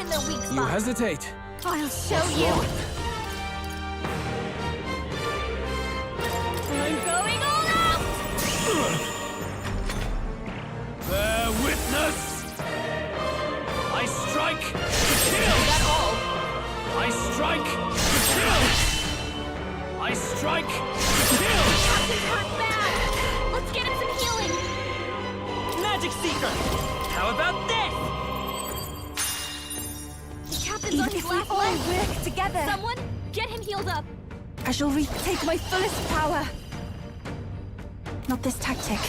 find their weak spots. You hesitate. I'll show What's you. wrong? I'm going all out! Bear witness! I strike to kill! Is that all? I strike to kill! I strike to kill! Captain's hurt bad! Let's get him some healing! Magic Seeker! How about this? The captain's Even on his if we last all leg! work together, Someone, get him healed up! I shall retake my fullest power. Not this tactic.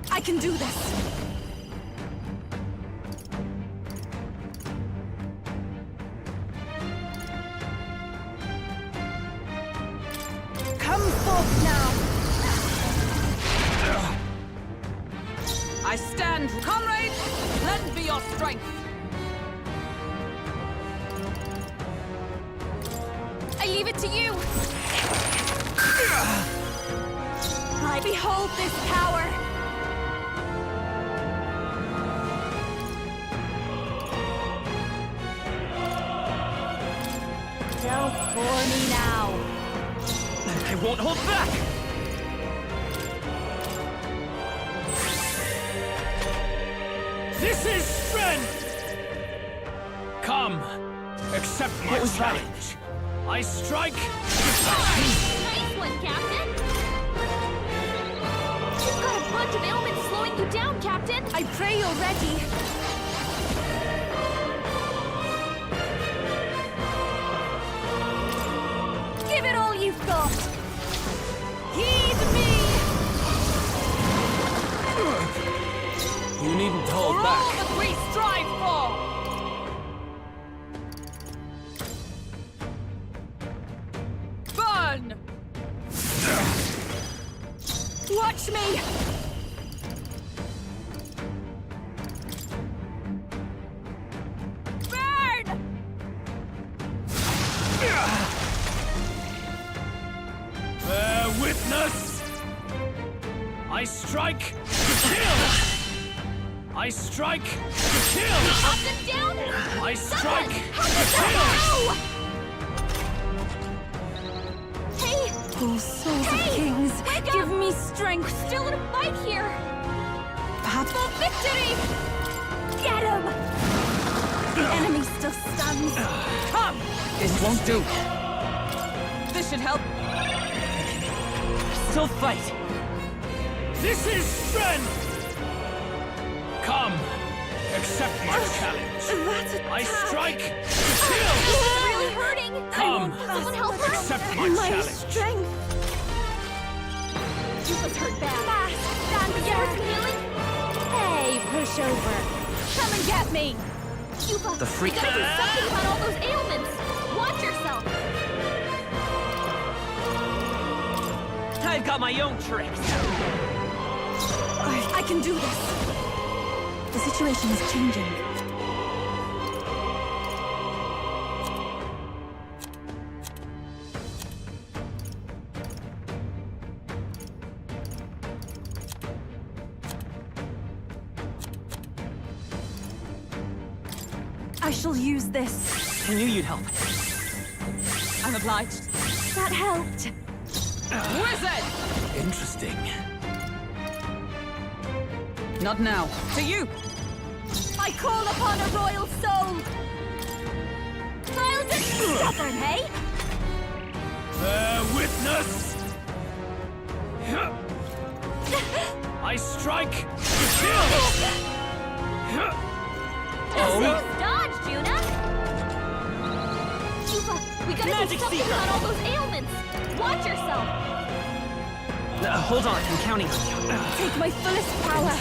I can do this. Come forth now. I stand, comrade! Lend me your strength! I leave it to you. I behold this power. Don't bore me now. I won't hold back! This is strength! Come, accept my What was that? challenge. I strike to Nice one, Captain! You've got a bunch of ailments slowing you down, Captain! I pray you're ready. Give it all you've got. Heed me. You needn't hold For all back. that we strive for! Burn! Watch me. Burn! Bear witness! I strike to kill! I strike to kill! Up and down! I strike How to does kill! that go? Hey, Oh, souls of Hey, kings, wake up! give me strength. we're still in a fight here! Perhaps For victory! get him. The enemy still stands. Come! It won't do. This should help. Still fight. This is strength! Come, accept my challenge. That's a I strike to This kill! is really hurting! Come, Someone help her! accept my my challenge. strength. You was hurt bad. Fast, stand Give her together. some healing? Hey, push over. Come and get me. Yuba, The freak- you gotta do something about all those ailments! Watch yourself! I've got my own tricks. I can do this. The situation is changing. I shall use this. I knew you'd help. I'm obliged. That helped. Wizard! Interesting. Not now. To you! I call upon a royal soul. I'll just stubborn, hey? Bear witness! I strike to kill! Nice dodge, Juna! Yuba, we gotta Magic do something Seeker! about all those ailments! Watch yourself! Hold on, I'm counting on you. Take my fullest power.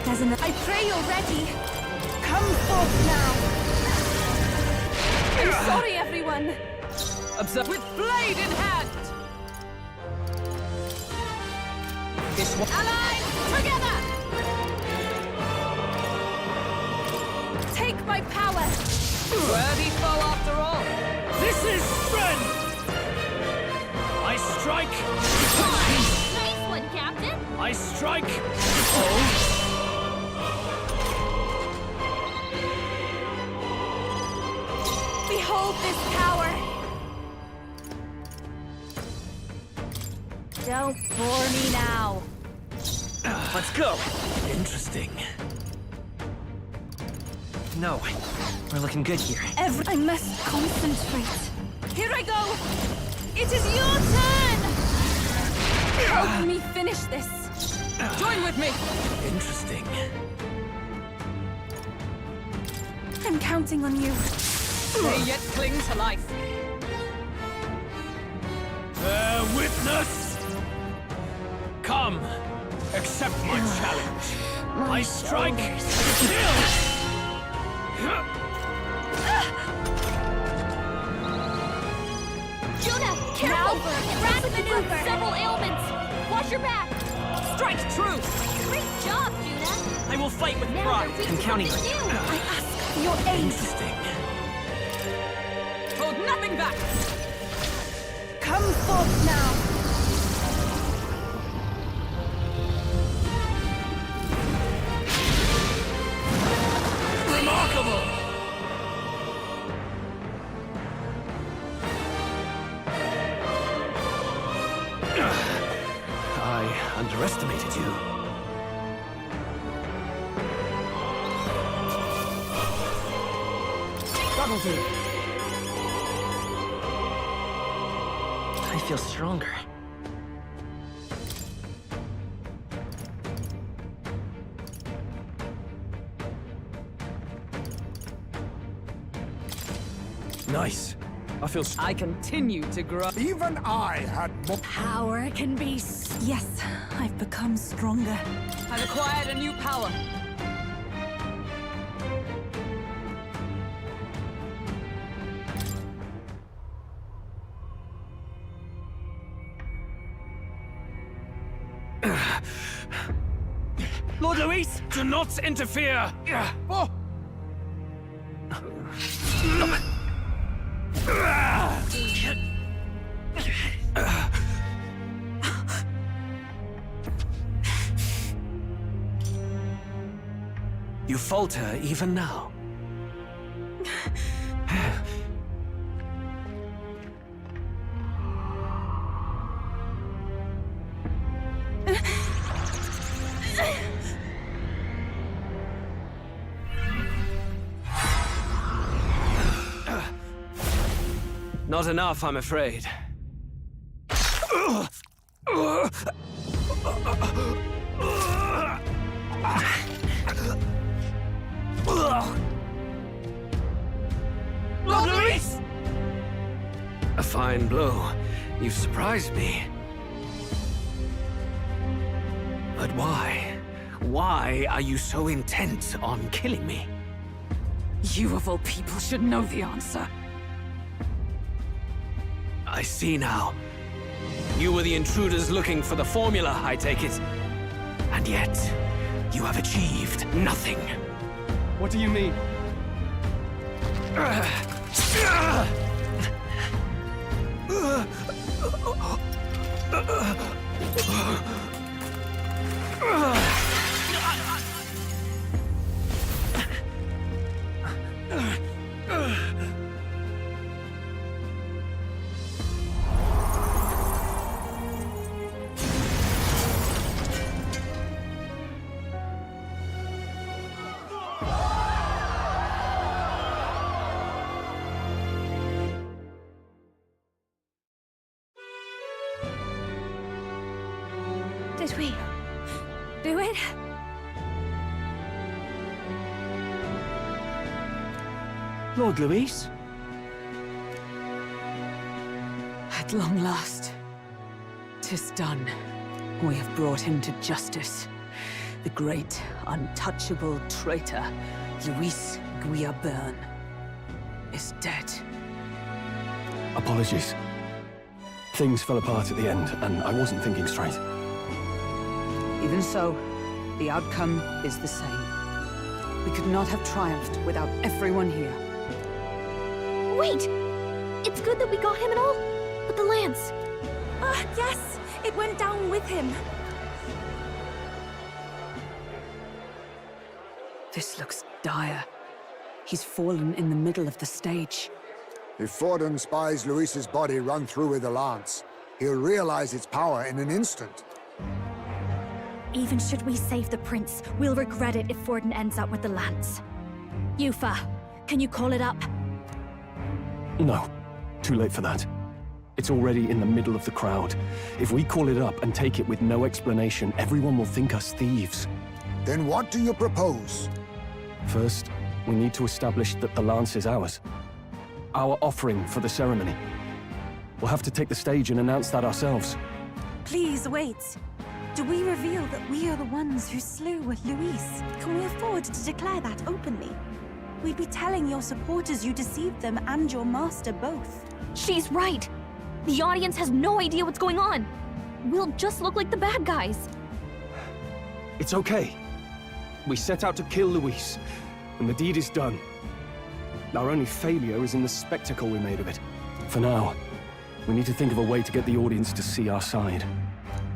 There's an. I pray you're ready. Come forth now. I'm sorry, everyone. Observe with blade in hand! This one. Allies, together. Take my power. Worthy foe after all. This is strength! I strike to Nice one, Captain! I strike to hold this power! Don't bore me now. Let's go! Interesting. No, we're looking good here. I must concentrate. Here I go! It is your turn! Help me finish this. Join with me! Interesting. I'm counting on you. They yet cling to life. Bear witness! Come, accept my challenge. I strike, kill! Juna, careful! Rapid maneuver! Several ailments! Watch your back! Strike true! Great job, Juna! I will fight with Now pride. you're weak I'm to counting on something you. new. I ask for your aid. Interesting. Hold nothing back! Come forth now. Remarkable! I underestimated you. That'll do. I feel stronger. Nice. I feel I continue to grow. Even I had more. Power can be... Yes, I've become stronger. I've acquired a new power. Lord Luis, do not interfere! Oh, You falter even now. Not enough, I'm afraid. Lord Luis! A fine blow. You've surprised me. But why? Why are you so intent on killing me? You of all people should know the answer. I see now. You were the intruders looking for the formula, I take it. And yet, you have achieved nothing. what do you mean? Did we do it? Lord Luis? At long last, 'tis done. We have brought him to justice. The great, untouchable traitor, Luis Guillabern, is dead. Apologies. Things fell apart at the end, and I wasn't thinking straight. Even so, the outcome is the same. We could not have triumphed without everyone here. Wait! It's good that we got him and all, but the lance. Ah, yes! It went down with him. This looks dire. He's fallen in the middle of the stage. If Forden spies Luis's body run through with a lance, he'll realize its power in an instant. Even should we save the prince, we'll regret it if Forden ends up with the lance. Yufa, can you call it up? No. Too late for that. It's already in the middle of the crowd. If we call it up and take it with no explanation, everyone will think us thieves. Then what do you propose? First, we need to establish that the lance is ours. Our offering for the ceremony. We'll have to take the stage and announce that ourselves. Please wait. Do we reveal that we are the ones who slew Luis? Can we afford to declare that openly? We'd be telling your supporters you deceived them and your master both. She's right! The audience has no idea what's going on! We'll just look like the bad guys. It's okay. We set out to kill Luis, and the deed is done. Our only failure is in the spectacle we made of it. For now, we need to think of a way to get the audience to see our side.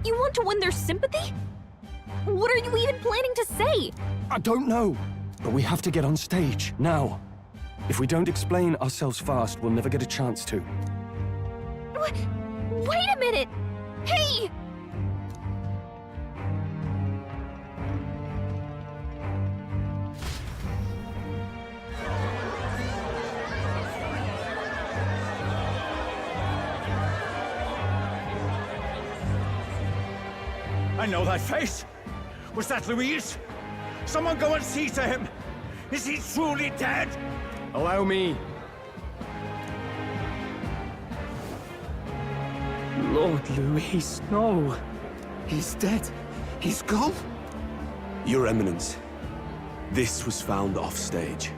You want to win their sympathy? What are you even planning to say? I don't know, but we have to get on stage, now. If we don't explain ourselves fast, we'll never get a chance to. Wait a minute! Hey! I know that face. Was that Luis? Someone go and see to him. Is he truly dead? Allow me. Lord Luis, no. He's dead. He's gone. Your Eminence, this was found off-stage.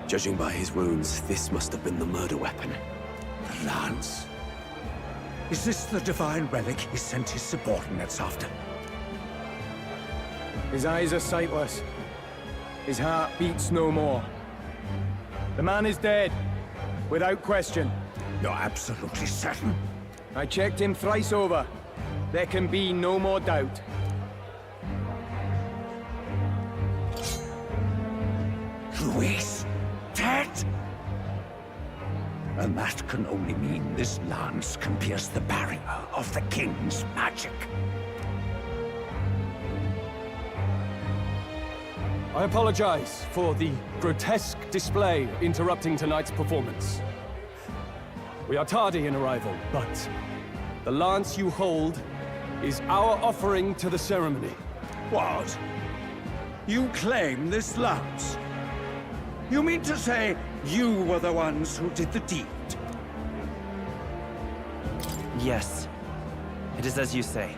Judging by his wounds, this must have been the murder weapon. The lance. Is this the divine relic he sent his subordinates after? His eyes are sightless. His heart beats no more. The man is dead, without question. You're absolutely certain? I checked him thrice over. There can be no more doubt. Luis, dead? And that can only mean this lance can pierce the barrier of the king's magic. I apologize for the grotesque display interrupting tonight's performance. We are tardy in arrival, but the lance you hold is our offering to the ceremony. What? You claim this lance? You mean to say you were the ones who did the deed? Yes. It is as you say.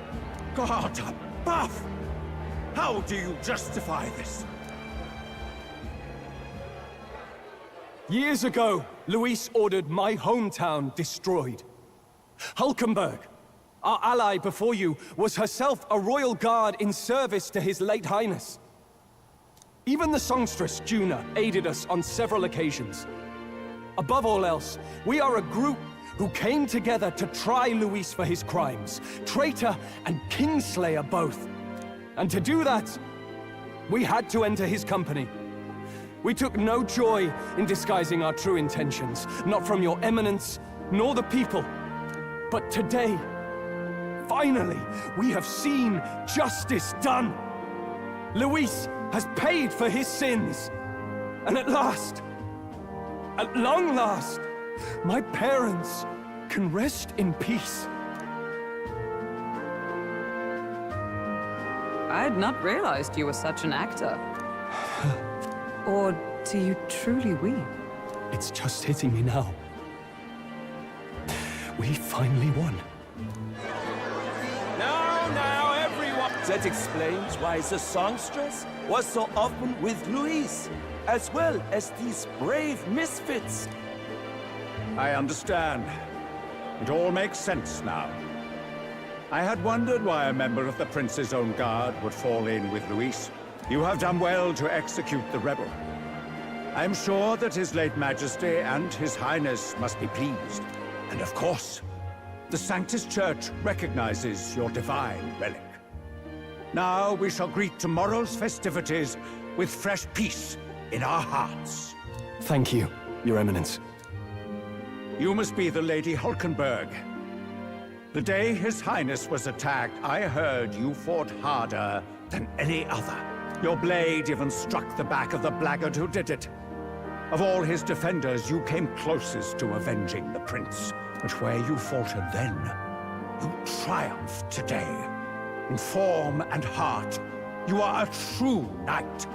God above! How do you justify this? Years ago, Luis ordered my hometown destroyed. Hulkenberg, our ally before you, was herself a royal guard in service to his late highness. Even the songstress, Juna, aided us on several occasions. Above all else, we are a group who came together to try Luis for his crimes, traitor and kingslayer both. And to do that, we had to enter his company. We took no joy in disguising our true intentions, not from your eminence, nor the people. But today, finally, we have seen justice done. Luis has paid for his sins. And at last, at long last, my parents can rest in peace. I had not realized you were such an actor. Or do you truly weep? It's just hitting me now. We finally won. Now, everyone! That explains why the songstress was so often with Luis, as well as these brave misfits. I understand. It all makes sense now. I had wondered why a member of the Prince's own guard would fall in with Luis. You have done well to execute the rebel. I am sure that His late Majesty and His Highness must be pleased. And of course, the Sanctus Church recognizes your divine relic. Now we shall greet tomorrow's festivities with fresh peace in our hearts. Thank you, Your Eminence. You must be the Lady Hulkenberg. The day His Highness was attacked, I heard you fought harder than any other. Your blade even struck the back of the blackguard who did it. Of all his defenders, you came closest to avenging the prince. But where you faltered then, you triumph today. In form and heart, you are a true knight.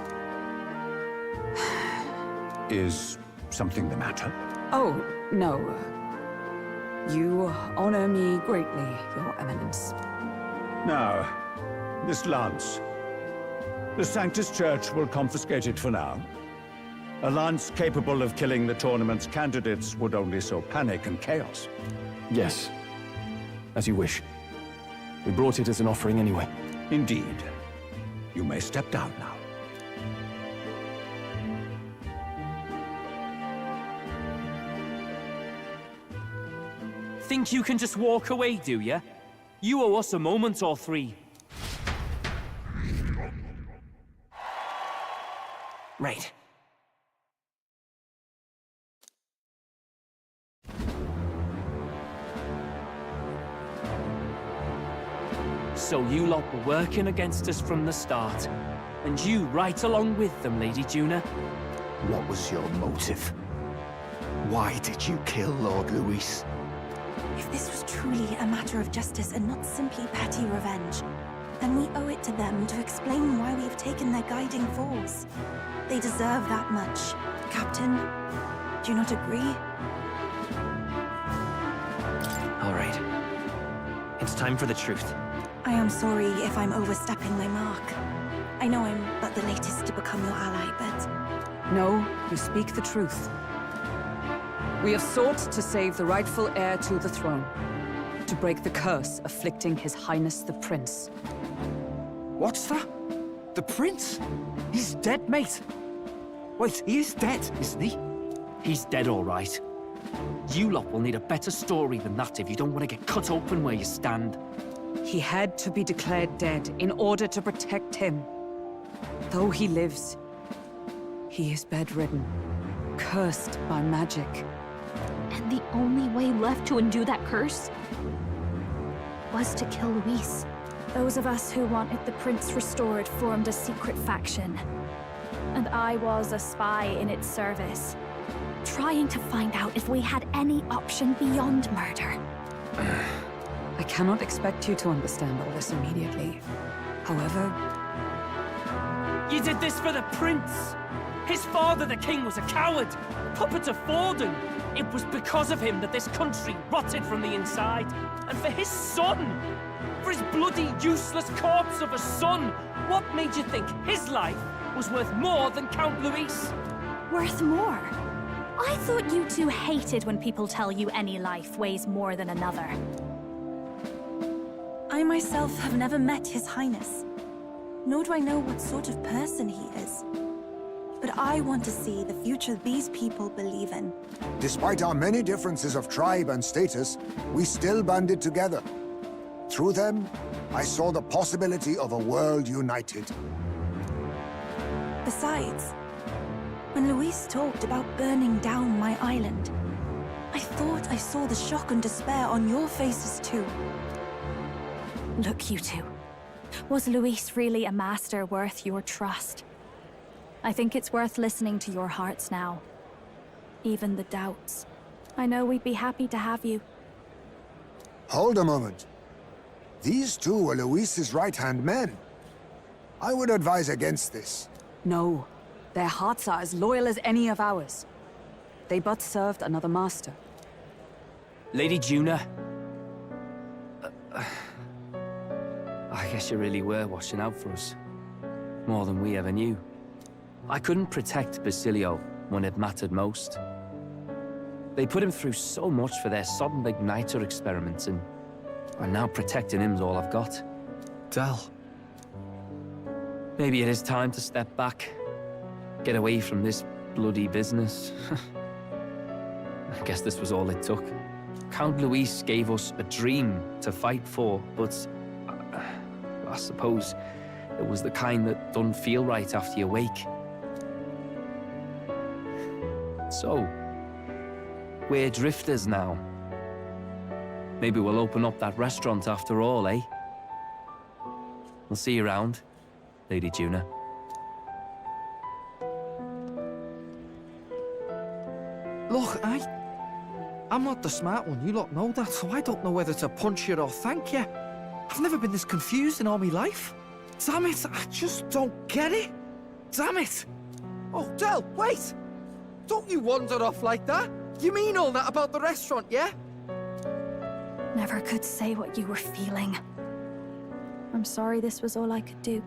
Is something the matter? Oh, no. You honor me greatly, Your Eminence. Now, this lance. The Sanctus Church will confiscate it for now. A lance capable of killing the tournament's candidates would only sow panic and chaos. Yes. As you wish. We brought it as an offering anyway. Indeed. You may step down now. Think you can just walk away, do ya? You owe us a moment or three. Right. So you lot were working against us from the start. And you right along with them, Lady Juna. What was your motive? Why did you kill Lord Luis? If this was truly a matter of justice and not simply petty revenge, then we owe it to them to explain why we have taken their guiding force. They deserve that much. Captain, do you not agree? All right. It's time for the truth. I am sorry if I'm overstepping my mark. I know I'm but the latest to become your ally, but... No, you speak the truth. We have sought to save the rightful heir to the throne, to break the curse afflicting His Highness the Prince. What's that? The prince? He's dead, mate. Wait, he is dead, isn't he? He's dead, all right. You lot will need a better story than that if you don't want to get cut open where you stand. He had to be declared dead in order to protect him. Though he lives, he is bedridden, cursed by magic. And the only way left to undo that curse was to kill Luis. Those of us who wanted the prince restored formed a secret faction. And I was a spy in its service, trying to find out if we had any option beyond murder. I cannot expect you to understand all this immediately. However... You did this for the prince! His father, the king, was a coward, puppet of Forden. It was because of him that this country rotted from the inside. And for his son! For his bloody, useless corpse of a son! What made you think his life was worth more than Count Luis? Worth more? I thought you two hated when people tell you any life weighs more than another. I myself have never met His Highness, nor do I know what sort of person he is. But I want to see the future these people believe in. Despite our many differences of tribe and status, we still banded together. Through them, I saw the possibility of a world united. Besides, when Luis talked about burning down my island, I thought I saw the shock and despair on your faces too. Look, you two. Was Luis really a master worth your trust? I think it's worth listening to your hearts now. Even the doubts. I know we'd be happy to have you. Hold a moment. These two were Luis's right-hand men. I would advise against this. No. Their hearts are as loyal as any of ours. They but served another master. Lady Juna. I guess you really were watching out for us. More than we ever knew. I couldn't protect Basilio when it mattered most. They put him through so much for their sodden igniter experiments, and now protecting him's all I've got. Del. Maybe it is time to step back. Get away from this bloody business. I guess this was all it took. Count Luis gave us a dream to fight for, but I suppose it was the kind that don't feel right after you wake. So, We're drifters now. Maybe we'll open up that restaurant after all, eh? We'll see you around, Lady Juna. Look, I'm not the smart one, you lot know that, so I don't know whether to punch you or thank you. I've never been this confused in all my life. Damn it, I just don't get it. Damn it! Oh, Del, wait! Don't you wander off like that? You mean all that about the restaurant, yeah? Never could say what you were feeling. I'm sorry this was all I could do.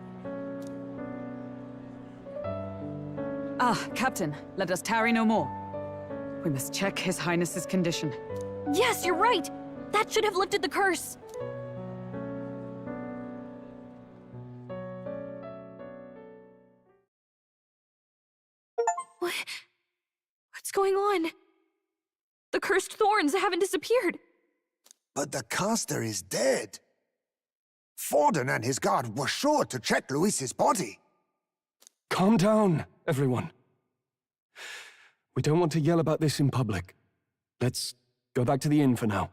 Ah, Captain, let us tarry no more. We must check His Highness's condition. Yes, you're right! That should have lifted the curse! What's going on? The cursed thorns haven't disappeared. But the caster is dead. Forden and his guard were sure to check Luis's body. Calm down, everyone. We don't want to yell about this in public. Let's go back to the inn for now.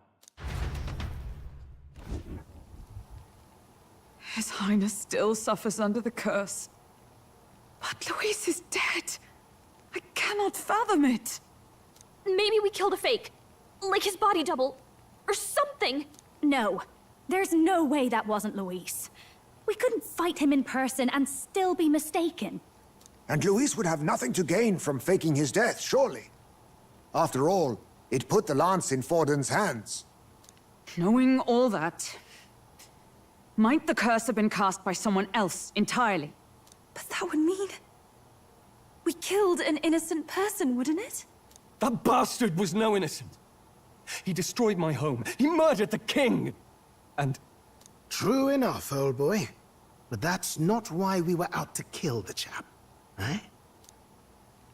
His Highness still suffers under the curse. But Luis is dead. I cannot fathom it. Maybe we killed a fake. Like his body double. Or something. No. There's no way that wasn't Luis. We couldn't fight him in person and still be mistaken. And Luis would have nothing to gain from faking his death, surely. After all, it put the lance in Forden's hands. Knowing all that, might the curse have been cast by someone else entirely? But that would mean... we killed an innocent person, wouldn't it? That bastard was no innocent. He destroyed my home. He murdered the king. And... True enough, old boy. But that's not why we were out to kill the chap, eh?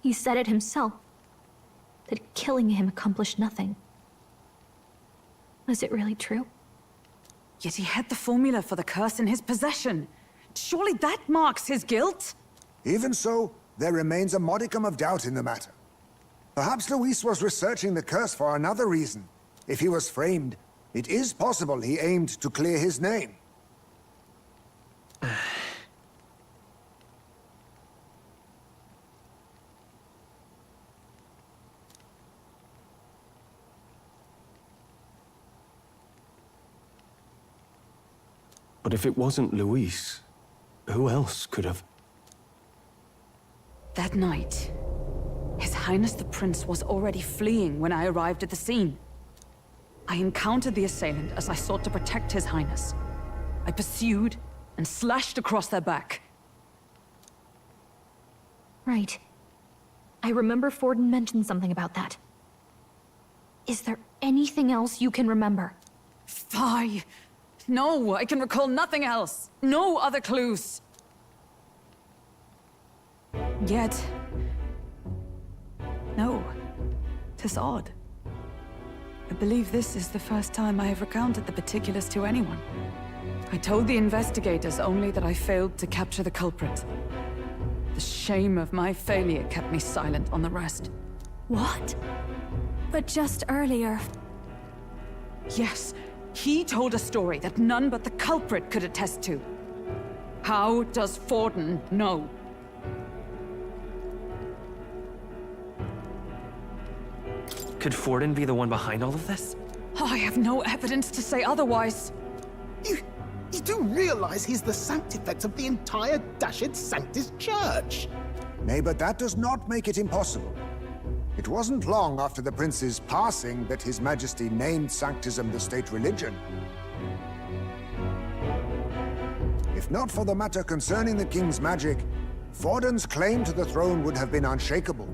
He said it himself. That killing him accomplished nothing. Was it really true? Yet he had the formula for the curse in his possession. Surely that marks his guilt? Even so, there remains a modicum of doubt in the matter. Perhaps Luis was researching the curse for another reason. If he was framed, it is possible he aimed to clear his name. But if it wasn't Luis, who else could have... That night, His Highness the Prince was already fleeing when I arrived at the scene. I encountered the assailant as I sought to protect His Highness. I pursued and slashed across their back. Right. I remember Forden mentioned something about that. Is there anything else you can remember? Fie! No, I can recall nothing else. No other clues. Yet... no. 'Tis odd. I believe this is the first time I have recounted the particulars to anyone. I told the investigators only that I failed to capture the culprit. The shame of my failure kept me silent on the rest. What? But just earlier... Yes, he told a story that none but the culprit could attest to. How does Forden know? Could Forden be the one behind all of this? Oh, I have no evidence to say otherwise. You do realize he's the sanctifex of the entire Dashed Sanctus Church? Nay, but that does not make it impossible. It wasn't long after the prince's passing that His Majesty named Sanctism the state religion. If not for the matter concerning the king's magic, Forden's claim to the throne would have been unshakable.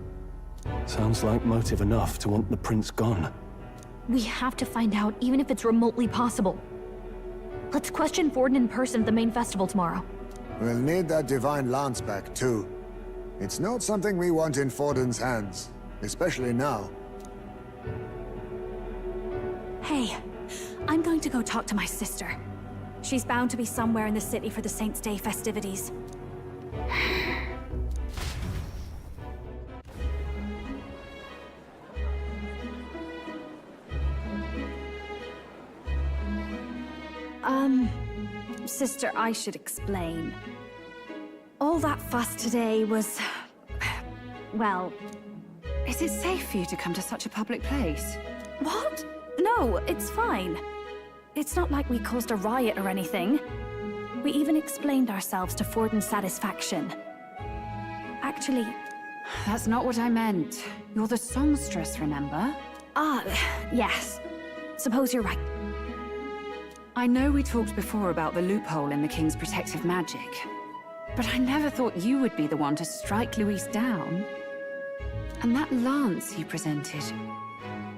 Sounds like motive enough to want the prince gone. We have to find out, even if it's remotely possible. Let's question Forden in person at the main festival tomorrow. We'll need that divine lance back, too. It's not something we want in Forden's hands, especially now. Hey, I'm going to go talk to my sister. She's bound to be somewhere in the city for the Saints' Day festivities. Sister, I should explain. All that fuss today was... well... Is it safe for you to come to such a public place? What? No, it's fine. It's not like we caused a riot or anything. We even explained ourselves to Forden's satisfaction. Actually... That's not what I meant. You're the songstress, remember? Ah, yes. Suppose you're right. I know we talked before about the loophole in the King's protective magic, but I never thought you would be the one to strike Luis down. And that lance you presented,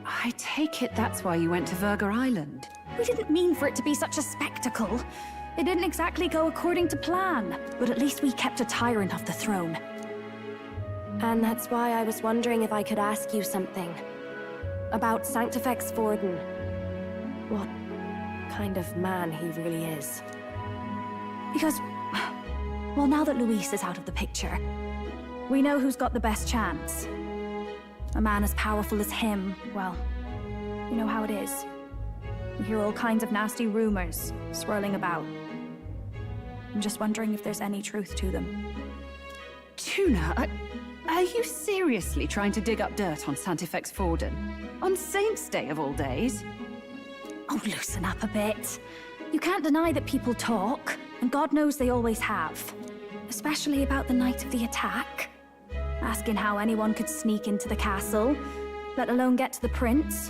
I take it that's why you went to Verga Island. We didn't mean for it to be such a spectacle. It didn't exactly go according to plan, but at least we kept a tyrant off the throne. And that's why I was wondering if I could ask you something. About Sanctifex Forden. What kind of man he really is. Because, well, now that Luis is out of the picture, we know who's got the best chance. A man as powerful as him, well, you know how it is. You hear all kinds of nasty rumors swirling about. I'm just wondering if there's any truth to them. Tuna, are you seriously trying to dig up dirt on Sanctifex Forden? On Saint's Day of all days? Oh, loosen up a bit. You can't deny that people talk, and God knows they always have. Especially about the night of the attack. Asking how anyone could sneak into the castle, let alone get to the prince.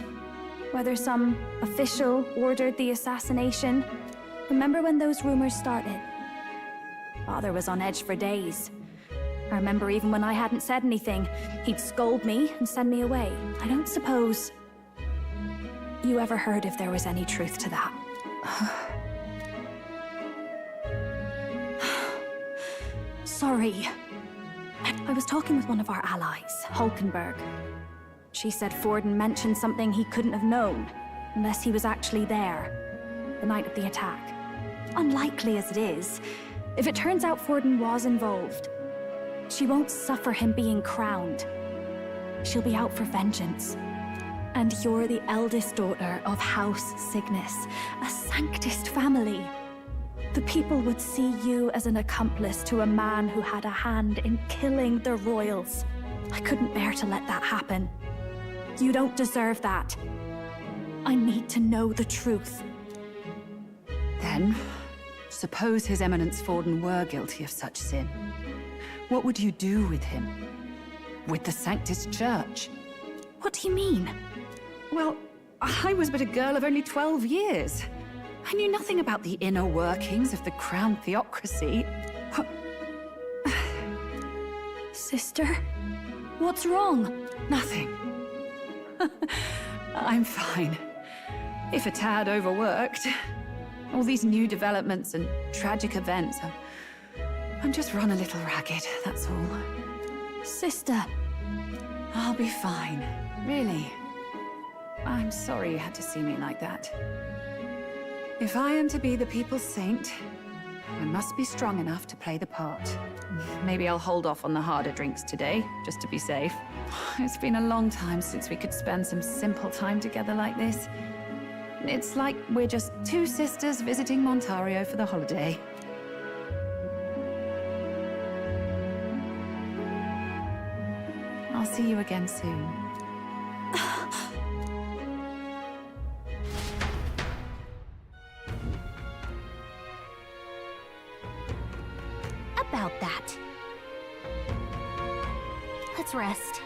Whether some official ordered the assassination. Remember when those rumors started? Father was on edge for days. I remember even when I hadn't said anything, he'd scold me and send me away. I don't suppose you ever heard if there was any truth to that. Sorry. I was talking with one of our allies, Hulkenberg. She said Forden mentioned something he couldn't have known, unless he was actually there, the night of the attack. Unlikely as it is, if it turns out Forden was involved, she won't suffer him being crowned. She'll be out for vengeance. And you're the eldest daughter of House Cygnus, a Sanctist family. The people would see you as an accomplice to a man who had a hand in killing the royals. I couldn't bear to let that happen. You don't deserve that. I need to know the truth. Then, suppose His Eminence Forden were guilty of such sin. What would you do with him? With the Sanctist Church? What do you mean? Well, I was but a girl of only 12 years. I knew nothing about the inner workings of the crown theocracy. Sister? What's wrong? Nothing. I'm fine. If a tad overworked. All these new developments and tragic events. I'm just run a little ragged, that's all. Sister. I'll be fine. Really. I'm sorry you had to see me like that. If I am to be the people's saint, I must be strong enough to play the part. Maybe I'll hold off on the harder drinks today, just to be safe. It's been a long time since we could spend some simple time together like this. It's like we're just two sisters visiting Montario for the holiday. I'll see you again soon. About that. Let's rest.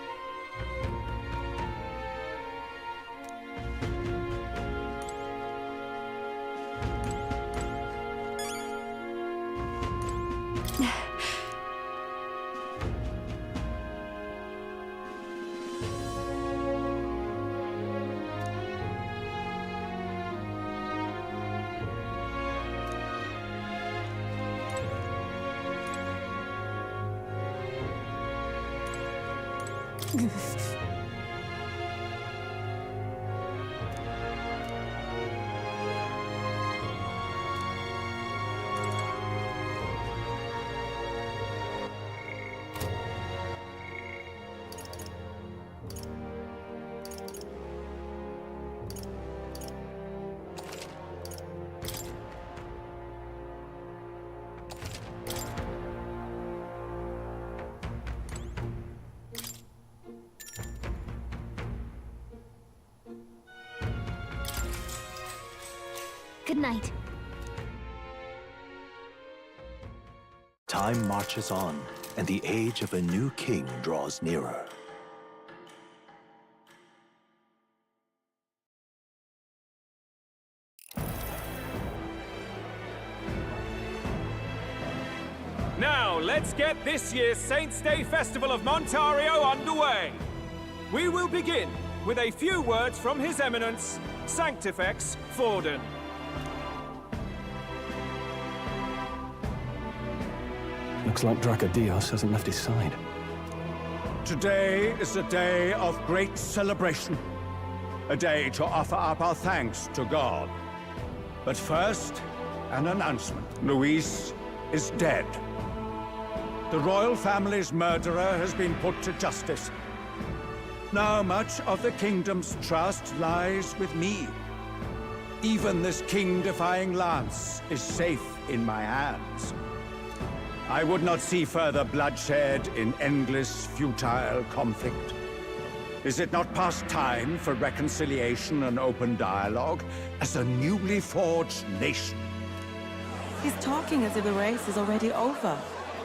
Good night. Time marches on, and the age of a new king draws nearer. Now, let's get this year's Saints' Day Festival of Montario underway. We will begin with a few words from His Eminence, Sanctifex Forden. Looks like Dracodios hasn't left his side. Today is a day of great celebration. A day to offer up our thanks to God. But first, an announcement. Luis is dead. The royal family's murderer has been put to justice. Now much of the kingdom's trust lies with me. Even this king-defying lance is safe in my hands. I would not see further bloodshed in endless, futile conflict. Is it not past time for reconciliation and open dialogue as a newly forged nation? He's talking as if the race is already over.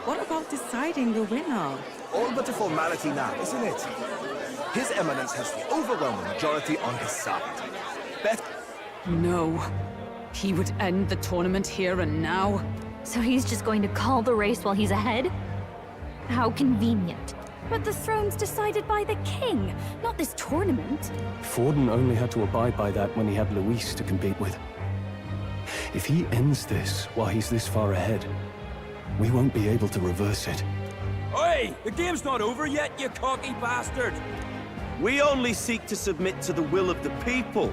What about deciding the winner? All but a formality now, isn't it? His Eminence has the overwhelming majority on his side. No. He would end the tournament here and now. So he's just going to call the race while he's ahead? How convenient. But the throne's decided by the king, not this tournament. Forden only had to abide by that when he had Luis to compete with. If he ends this while he's this far ahead, we won't be able to reverse it. Oi! The game's not over yet, you cocky bastard! We only seek to submit to the will of the people.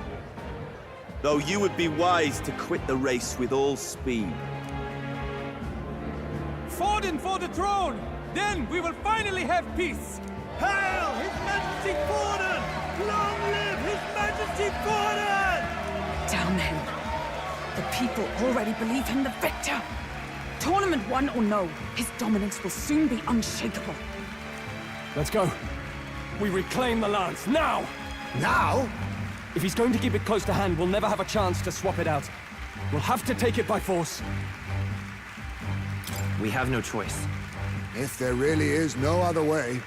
Though you would be wise to quit the race with all speed. Forden for the throne! Then we will finally have peace! Hail His Majesty Forden! Long live His Majesty Forden! Damn him. The people already believe him the victor. Tournament won or no, his dominance will soon be unshakable. Let's go. We reclaim the lance, now! Now? If he's going to keep it close to hand, we'll never have a chance to swap it out. We'll have to take it by force. We have no choice. If there really is no other way.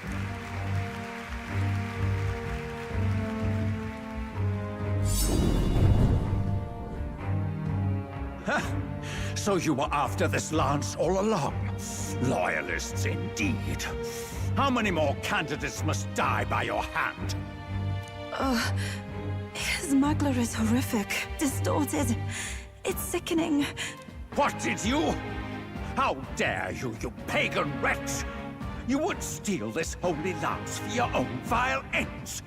So you were after this lance all along? Loyalists indeed. How many more candidates must die by your hand? His smuggler is horrific, distorted. It's sickening. What did you? How dare you, you pagan wretch! You would steal this holy lance for your own vile ends.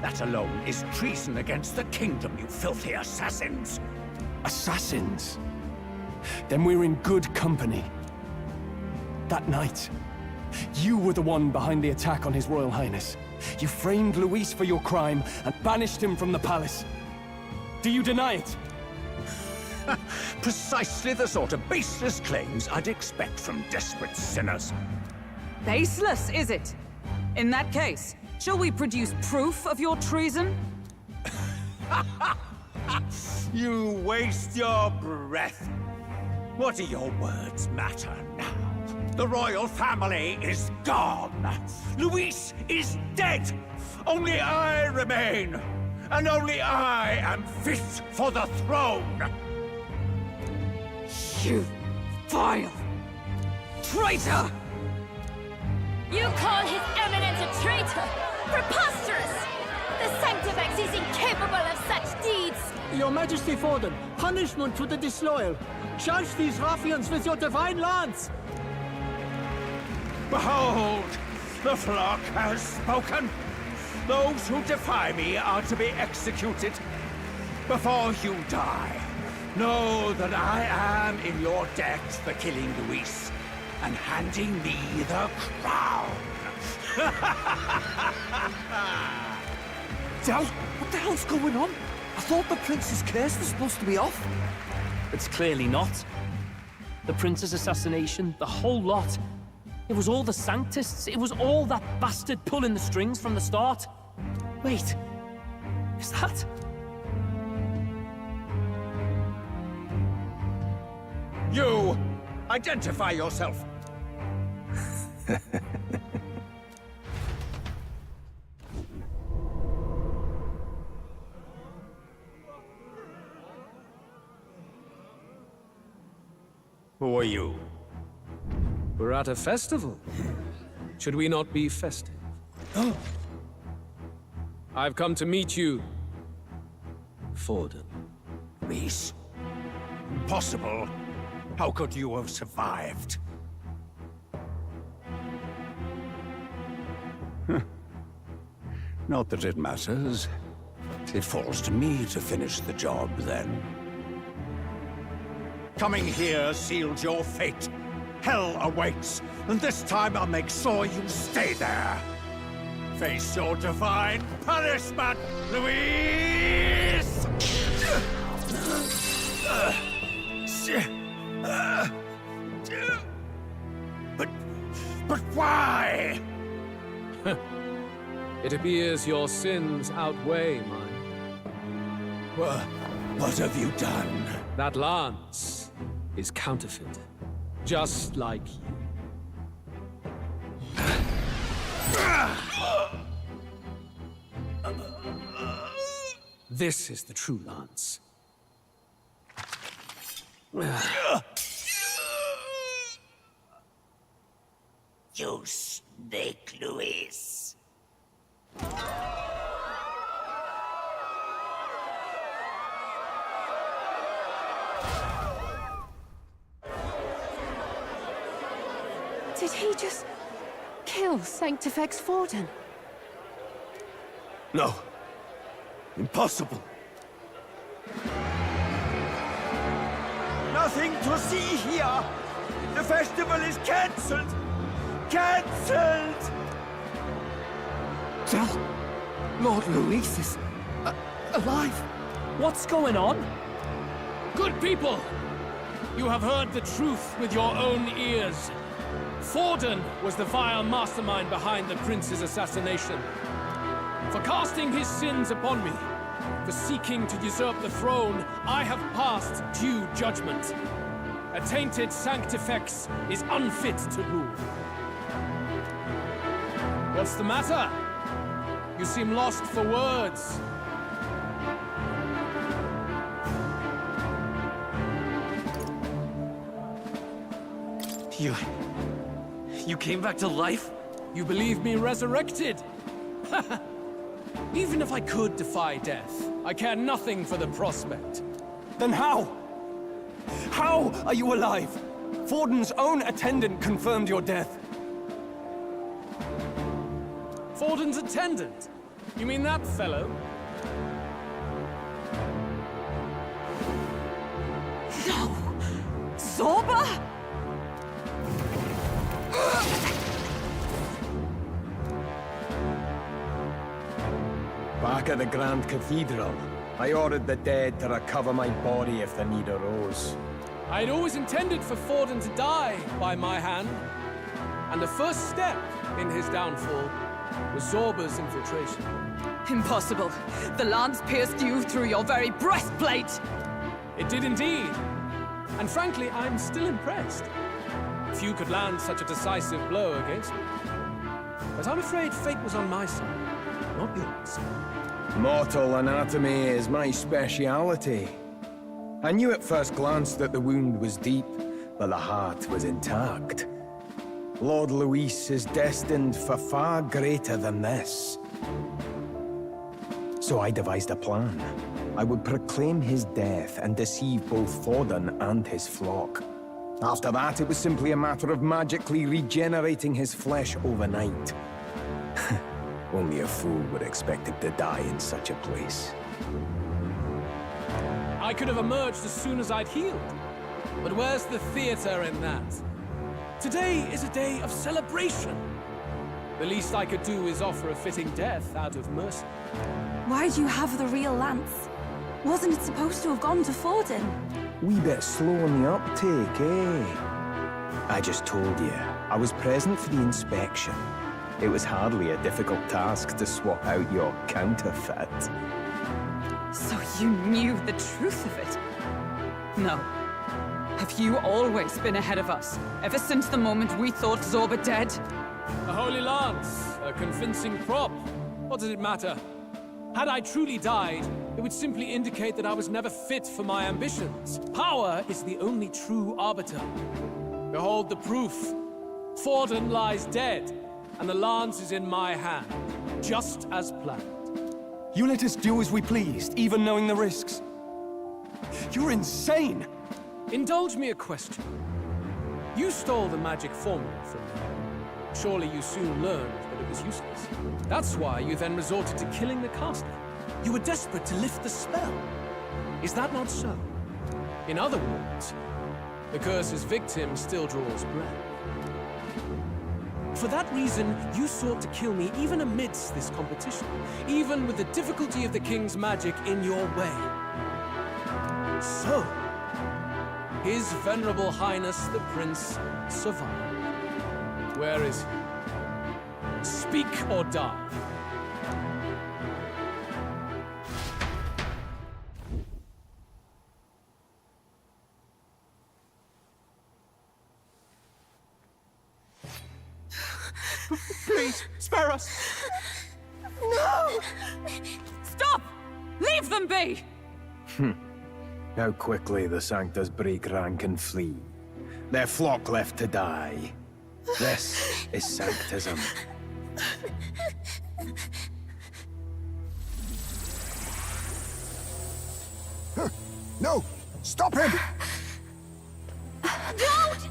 That alone is treason against the kingdom, you filthy assassins. Assassins? Then we're in good company. That night, you were the one behind the attack on His Royal Highness. You framed Luis for your crime and banished him from the palace. Do you deny it? Precisely the sort of baseless claims I'd expect from desperate sinners. Baseless, is it? In that case, shall we produce proof of your treason? You waste your breath. What do your words matter now? The royal family is gone. Luis is dead. Only I remain. And only I am fit for the throne. You vile traitor! You call His Eminence a traitor? Preposterous! The Sanctifex is incapable of such deeds! Your Majesty Forden, punishment to the disloyal. Charge these ruffians with your divine lance! Behold, the flock has spoken. Those who defy me are to be executed. Before you die, know that I am in your debt for killing Luis and handing me the crown. Del, what the hell's going on? I thought the prince's curse was supposed to be off. It's clearly not. The prince's assassination, the whole lot. It was all the Sanctists. It was all that bastard pulling the strings from the start. Wait, is that... You! Identify yourself! Who are you? We're at a festival. Should we not be festive? I've come to meet you, Forden. Reese? Impossible. How could you have survived? Not that it matters. It falls to me to finish the job, then. Coming here sealed your fate. Hell awaits, and this time I'll make sure you stay there. Face your divine punishment, Louise! But why? It appears your sins outweigh mine. What have you done? That lance is counterfeit, just like you. This is the true lance. You snake, Louise. Did he just kill Sanctifex Forden? No. Impossible. Nothing to see here. The festival is cancelled. Cancelled! Tell Lord Louis is alive. What's going on? Good people! You have heard the truth with your own ears. Forden was the vile mastermind behind the prince's assassination. For casting his sins upon me, for seeking to usurp the throne, I have passed due judgment. A tainted Sanctifex is unfit to rule. What's the matter? You seem lost for words. You came back to life? You believe me resurrected? Even if I could defy death, I care nothing for the prospect. Then how? How are you alive? Forden's own attendant confirmed your death. Forden's attendant? You mean that fellow? No! Zorba? Back at the Grand Cathedral, I ordered the dead to recover my body if the need arose. I'd always intended for Forden to die by my hand. And the first step in his downfall was Zorba's infiltration. Impossible. The lance pierced you through your very breastplate! It did indeed. And frankly, I'm still impressed. Few could land such a decisive blow against me. But I'm afraid fate was on my side, not yours. Mortal anatomy is my speciality. I knew at first glance that the wound was deep, but the heart was intact. Lord Louis is destined for far greater than this. So I devised a plan. I would proclaim his death and deceive both Forden and his flock. After that, it was simply a matter of magically regenerating his flesh overnight. Only a fool would expect him to die in such a place. I could have emerged as soon as I'd healed. But where's the theater in that? Today is a day of celebration. The least I could do is offer a fitting death out of mercy. Why'd you have the real lance? Wasn't it supposed to have gone to Forden? Wee bit slow on the uptake, eh? I just told you, I was present for the inspection. It was hardly a difficult task to swap out your counterfeit. So you knew the truth of it? No. Have you always been ahead of us? Ever since the moment we thought Zorba dead? A holy lance, a convincing prop. What does it matter? Had I truly died, it would simply indicate that I was never fit for my ambitions. Power is the only true arbiter. Behold the proof. Forden lies dead, and the lance is in my hand, just as planned. You let us do as we pleased, even knowing the risks. You're insane! Indulge me a question. You stole the magic formula from me. Surely you soon learned that it was useless. That's why you then resorted to killing the caster. You were desperate to lift the spell. Is that not so? In other words, the curse's victim still draws breath. For that reason, you sought to kill me even amidst this competition, even with the difficulty of the king's magic in your way. So, His Venerable Highness the Prince survived. Where is he? Speak or die. Please, spare us! No! Stop! Leave them be! How quickly the Sanctus break rank and flee. Their flock left to die. This is Sanctism. No! Stop him! Don't!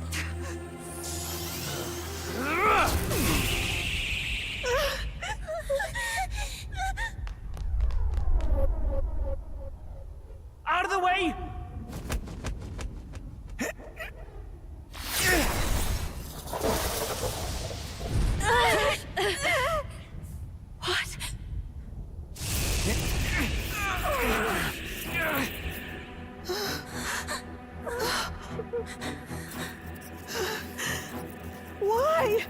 Out of the way! What? Why?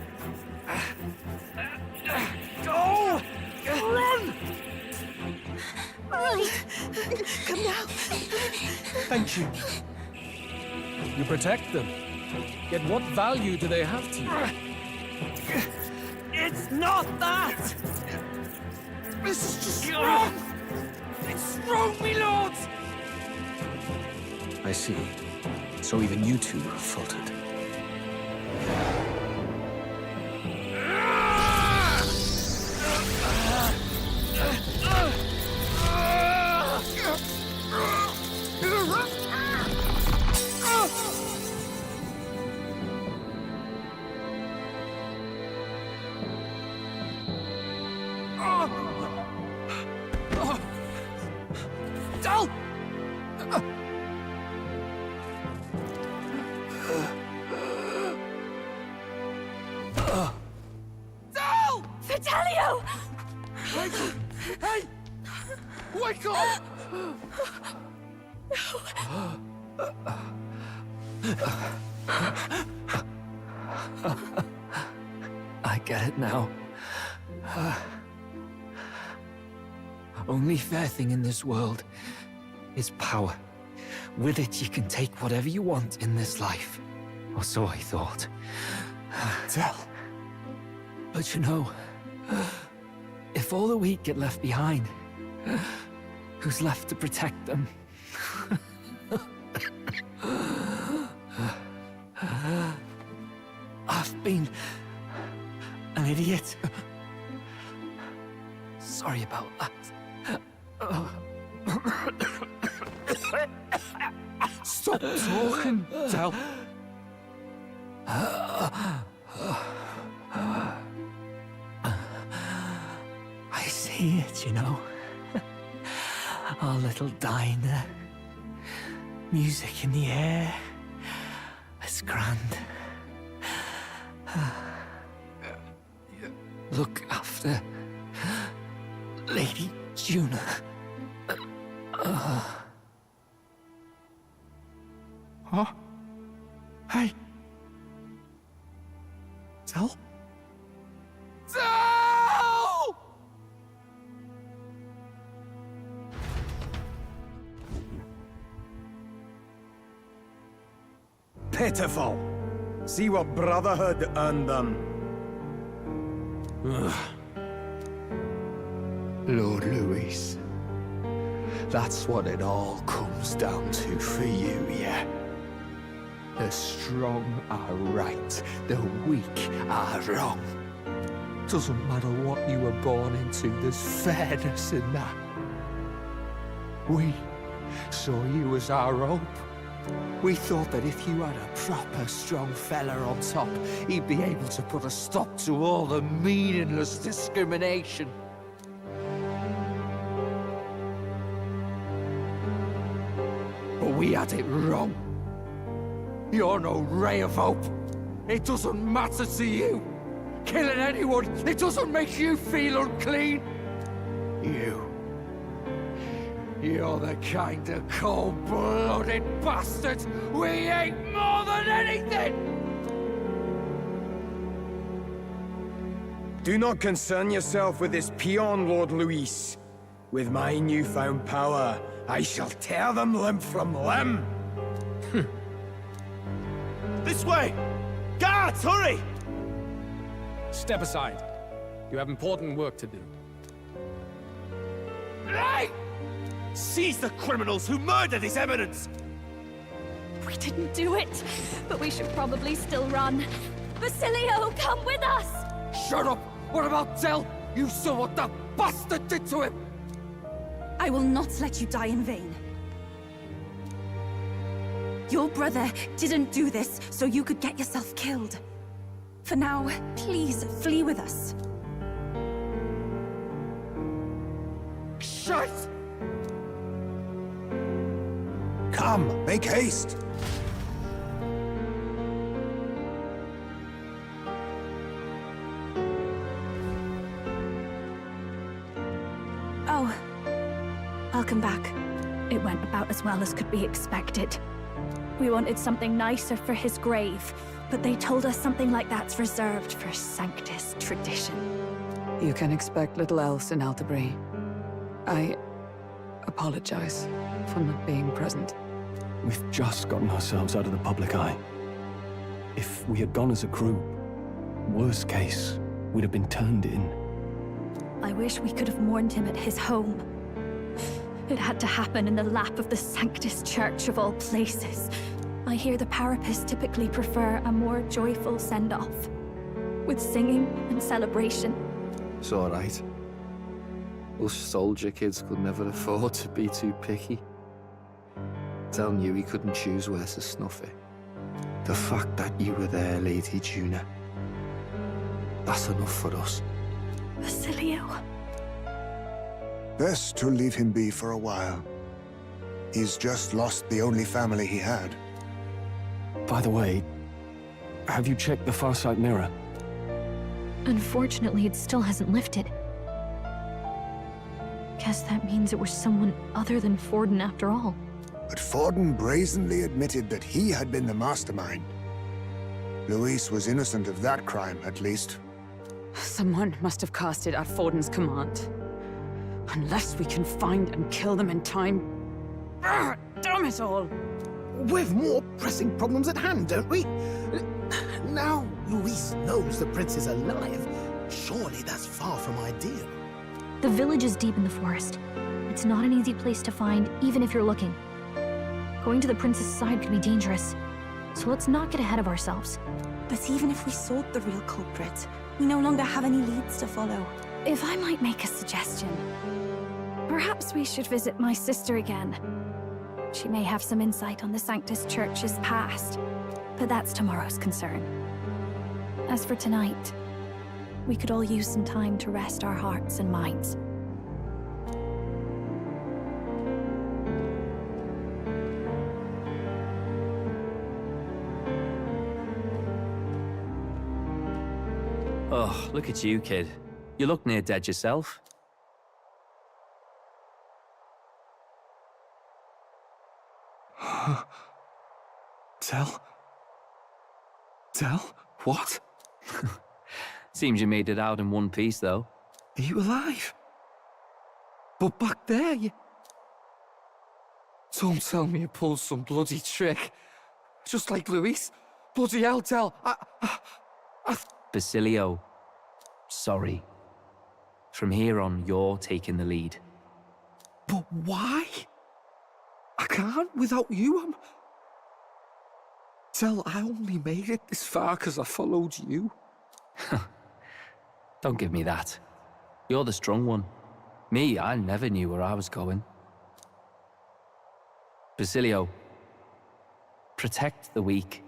Go! Run! Come now. Thank you. You protect them. Yet what value do they have to you? It's not that! This is just wrong! It's wrong, me lords! I see. So even you two faltered. Fidelio! Hey! Wake up! I get it now. Only fair thing in this world is power. With it, you can take whatever you want in this life. Or so I thought. Tell. But you know, if all the weak get left behind, who's left to protect them? I've been an idiot. Sorry about that. Stop talking, Del. I see it, you know. Our little diner. Music in the air. It's grand. Look after Lady Juna. Huh? Hey. Del? Del! Pitiful. See what Brotherhood earned them. Lord Louis, that's what it all comes down to for you, yeah? The strong are right, the weak are wrong. Doesn't matter what you were born into, there's fairness in that. We saw you as our hope. We thought that if you had a proper strong fella on top, he'd be able to put a stop to all the meaningless discrimination. But we had it wrong. You're no ray of hope. It doesn't matter to you. Killing anyone, it doesn't make you feel unclean. You're the kind of cold-blooded bastard we hate more than anything! Do not concern yourself with this peon, Lord Louis. With my newfound power, I shall tear them limb from limb. This way! Guards, hurry! Step aside. You have important work to do. Right! Seize the criminals who murdered His Eminence! We didn't do it, but we should probably still run. Basilio, come with us! Shut up! What about Del? You saw what that bastard did to him! I will not let you die in vain. Your brother didn't do this so you could get yourself killed. For now, please flee with us. Shut! Come, make haste! Oh, welcome back. It went about as well as could be expected. We wanted something nicer for his grave, but they told us something like that's reserved for Sanctus tradition. You can expect little else in Altabri. I apologize for not being present. We've just gotten ourselves out of the public eye. If we had gone as a group, worst case, we'd have been turned in. I wish we could have mourned him at his home. It had to happen in the lap of the Sanctus Church of all places. I hear the Parapists typically prefer a more joyful send-off, with singing and celebration. It's all right. Us soldier kids could never afford to be too picky. Del knew he couldn't choose where to snuff it. The fact that you were there, Lady Juna, that's enough for us. Basilio. Best to leave him be for a while. He's just lost the only family he had. By the way, have you checked the Farsight mirror? Unfortunately, it still hasn't lifted. Guess that means it was someone other than Forden after all. But Forden brazenly admitted that he had been the mastermind. Louis was innocent of that crime, at least. Someone must have cast it at Forden's command. Unless we can find and kill them in time. Damn it all! We've more pressing problems at hand, don't we? Now Louis knows the prince is alive. Surely that's far from ideal. The village is deep in the forest. It's not an easy place to find, even if you're looking. Going to the prince's side could be dangerous, so let's not get ahead of ourselves. But even if we sought the real culprit, we no longer have any leads to follow. If I might make a suggestion, perhaps we should visit my sister again. She may have some insight on the Sanctus Church's past, but that's tomorrow's concern. As for tonight, we could all use some time to rest our hearts and minds. Oh, look at you, kid. You look near dead yourself. Del? What? Seems you made it out in one piece, though. Are you alive? But back there, you... Don't tell me you pulled some bloody trick. Just like Luis. Bloody hell, Del. Basilio, sorry. From here on, you're taking the lead. But why? I can't without you. Del, I only made it this far because I followed you. Don't give me that. You're the strong one. Me, I never knew where I was going. Basilio, protect the weak.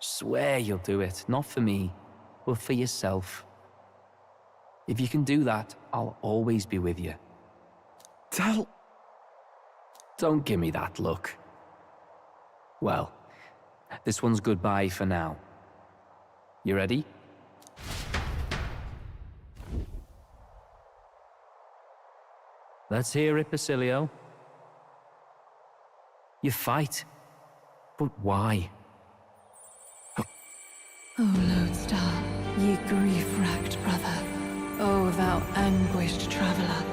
Swear you'll do it, not for me, but for yourself. If you can do that, I'll always be with you. Del... Don't give me that look. Well, this one's goodbye for now. You ready? Let's hear it, Basilio. You fight, but why? O Lodestar, ye grief-racked brother, O thou anguished traveler.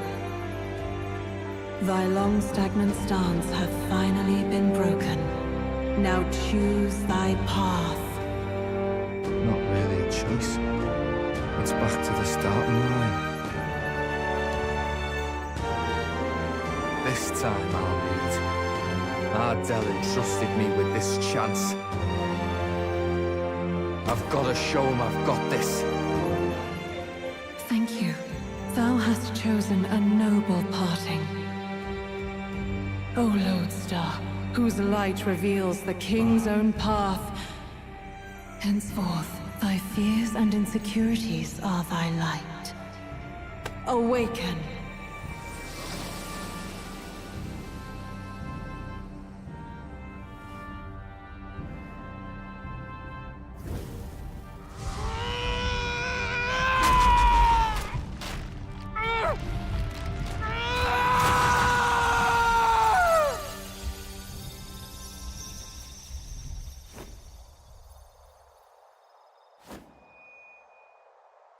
Thy long stagnant stance hath finally been broken. Now choose thy path. Not really a choice. It's back to the starting line. This time I'll lead. Ardell entrusted me with this chance. I've got to show him I've got this. Thank you. Thou hast chosen a noble parting. O Lodestar, whose light reveals the king's own path. Henceforth, thy fears and insecurities are thy light. Awaken.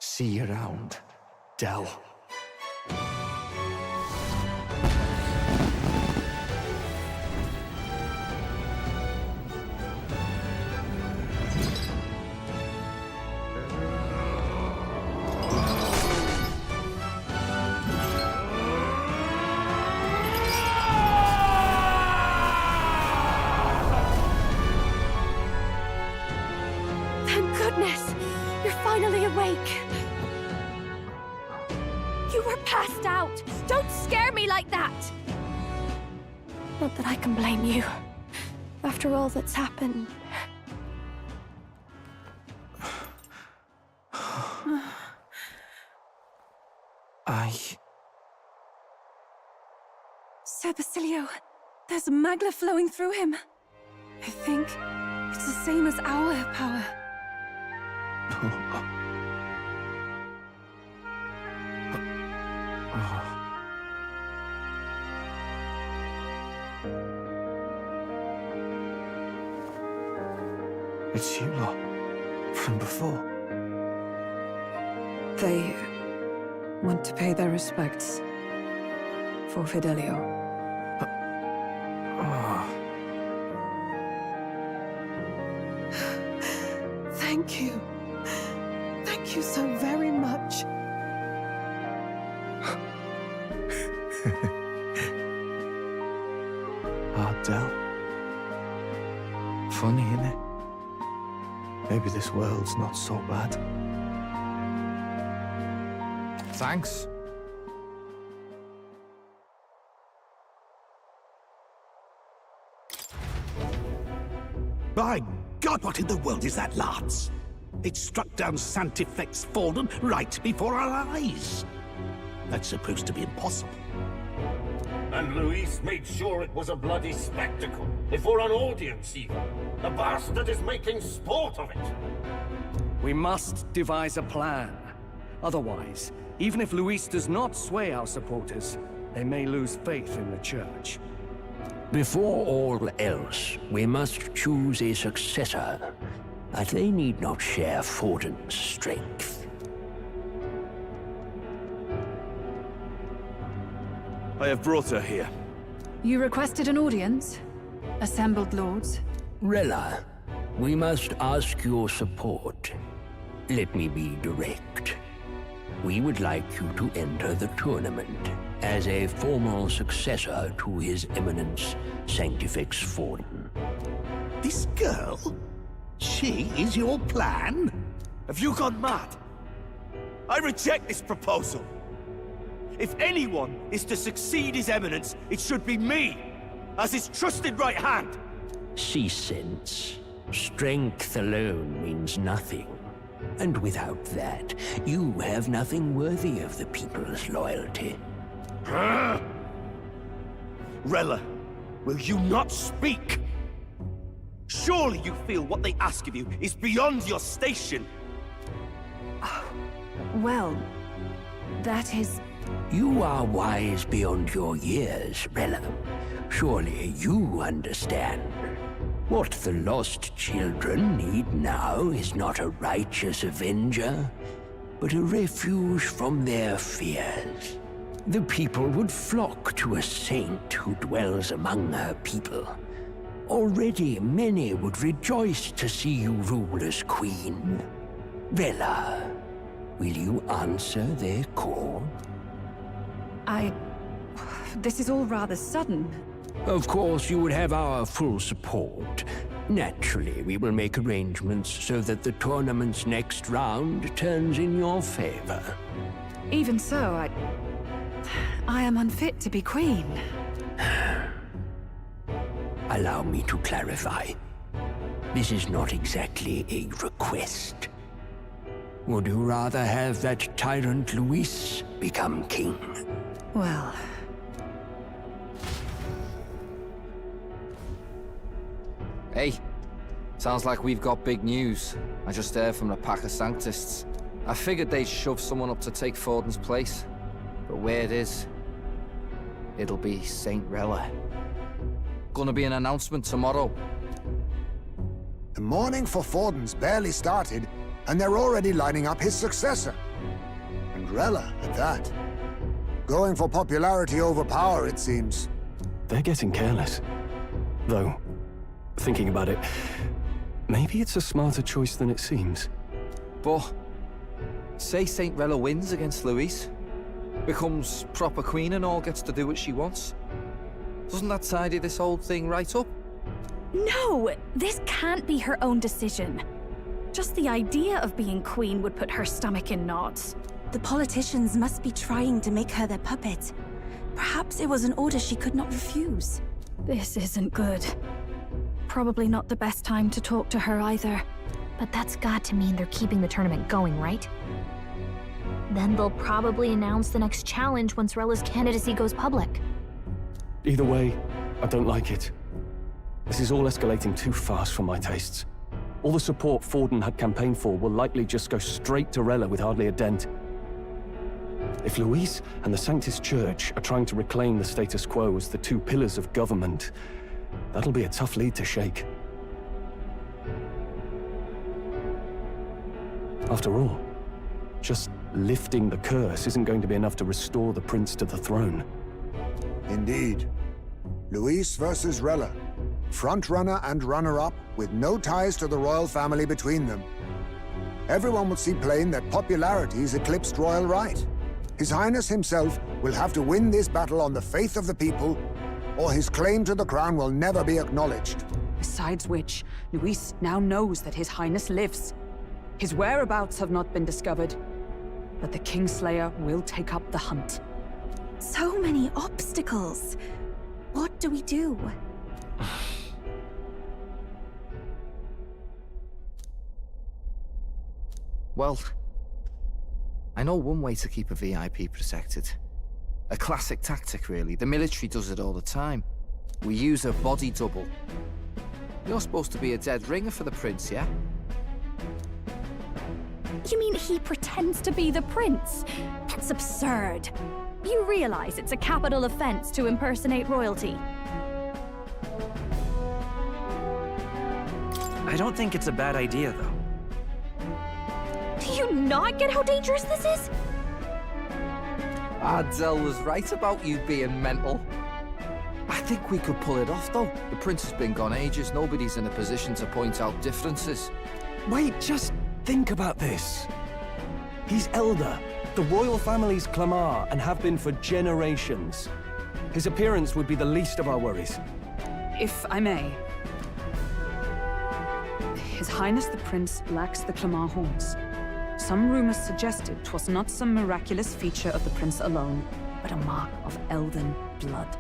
See you around, Del. Thank goodness! You're finally awake! You were passed out! Don't scare me like that! Not that I can blame you. After all that's happened. Sir Basilio, there's magla flowing through him. I think it's the same as our power. It's you lot. From before. They want to pay their respects for Fidelio. Thank you. Thank you so very much. Ardell. Funny, innit? Maybe this world's not so bad. Thanks. By God, what in the world is that, lads? It struck down Santifex Forden right before our eyes. That's supposed to be impossible. And Luis made sure it was a bloody spectacle, before an audience even. The bastard is making sport of it. We must devise a plan. Otherwise, even if Luis does not sway our supporters, they may lose faith in the Church. Before all else, we must choose a successor. But they need not share Forden's strength. I have brought her here. You requested an audience? Assembled lords? Rella, we must ask your support. Let me be direct. We would like you to enter the tournament as a formal successor to His Eminence Sanctifex Forden. This girl? She is your plan? Have you gone mad? I reject this proposal. If anyone is to succeed His Eminence, it should be me, as his trusted right hand. Cease sense. Strength alone means nothing. And without that, you have nothing worthy of the people's loyalty. Rella, will you not speak? Surely you feel what they ask of you is beyond your station. Well, that is... You are wise beyond your years, Rella. Surely you understand. What the lost children need now is not a righteous avenger, but a refuge from their fears. The people would flock to a saint who dwells among her people. Already many would rejoice to see you rule as queen. Rella, will you answer their call? This is all rather sudden. Of course, you would have our full support. Naturally, we will make arrangements so that the tournament's next round turns in your favor. Even so, I am unfit to be queen. Allow me to clarify. This is not exactly a request. Would you rather have that tyrant Luis become king? Well... Hey, sounds like we've got big news. I just heard from the pack of Sanctists. I figured they'd shove someone up to take Forden's place. But where it is, it'll be Saint Rella. Gonna be an announcement tomorrow. The mourning for Forden's barely started, and they're already lining up his successor. And Rella, at that. Going for popularity over power, it seems. They're getting careless. Though, thinking about it, maybe it's a smarter choice than it seems. But, say Saint Rella wins against Luis, becomes proper queen and all gets to do what she wants. Doesn't that tidy this whole thing right up? No! This can't be her own decision. Just the idea of being queen would put her stomach in knots. The politicians must be trying to make her their puppet. Perhaps it was an order she could not refuse. This isn't good. Probably not the best time to talk to her either. But that's got to mean they're keeping the tournament going, right? Then they'll probably announce the next challenge once Rella's candidacy goes public. Either way, I don't like it. This is all escalating too fast for my tastes. All the support Forden had campaigned for will likely just go straight to Rella with hardly a dent. If Luis and the Sanctis Church are trying to reclaim the status quo as the two pillars of government, that'll be a tough lead to shake. After all, just lifting the curse isn't going to be enough to restore the prince to the throne. Indeed. Luis versus Rella. Frontrunner and runner-up, with no ties to the royal family between them. Everyone will see plain that popularity's eclipsed royal right. His Highness himself will have to win this battle on the faith of the people, or his claim to the crown will never be acknowledged. Besides which, Luis now knows that His Highness lives. His whereabouts have not been discovered, but the Kingslayer will take up the hunt. So many obstacles. What do we do? Well, I know one way to keep a VIP protected. A classic tactic, really. The military does it all the time. We use a body double. You're supposed to be a dead ringer for the prince, yeah? You mean he pretends to be the prince? That's absurd. You realize it's a capital offense to impersonate royalty. I don't think it's a bad idea, though. Do you not get how dangerous this is? Adele was right about you being mental. I think we could pull it off, though. The prince has been gone ages. Nobody's in a position to point out differences. Wait, just think about this. He's elder. The royal family's Clamar and have been for generations. His appearance would be the least of our worries. If I may. His Highness the Prince lacks the Clamar horns. Some rumors suggested 'twas not some miraculous feature of the prince alone, but a mark of elven blood.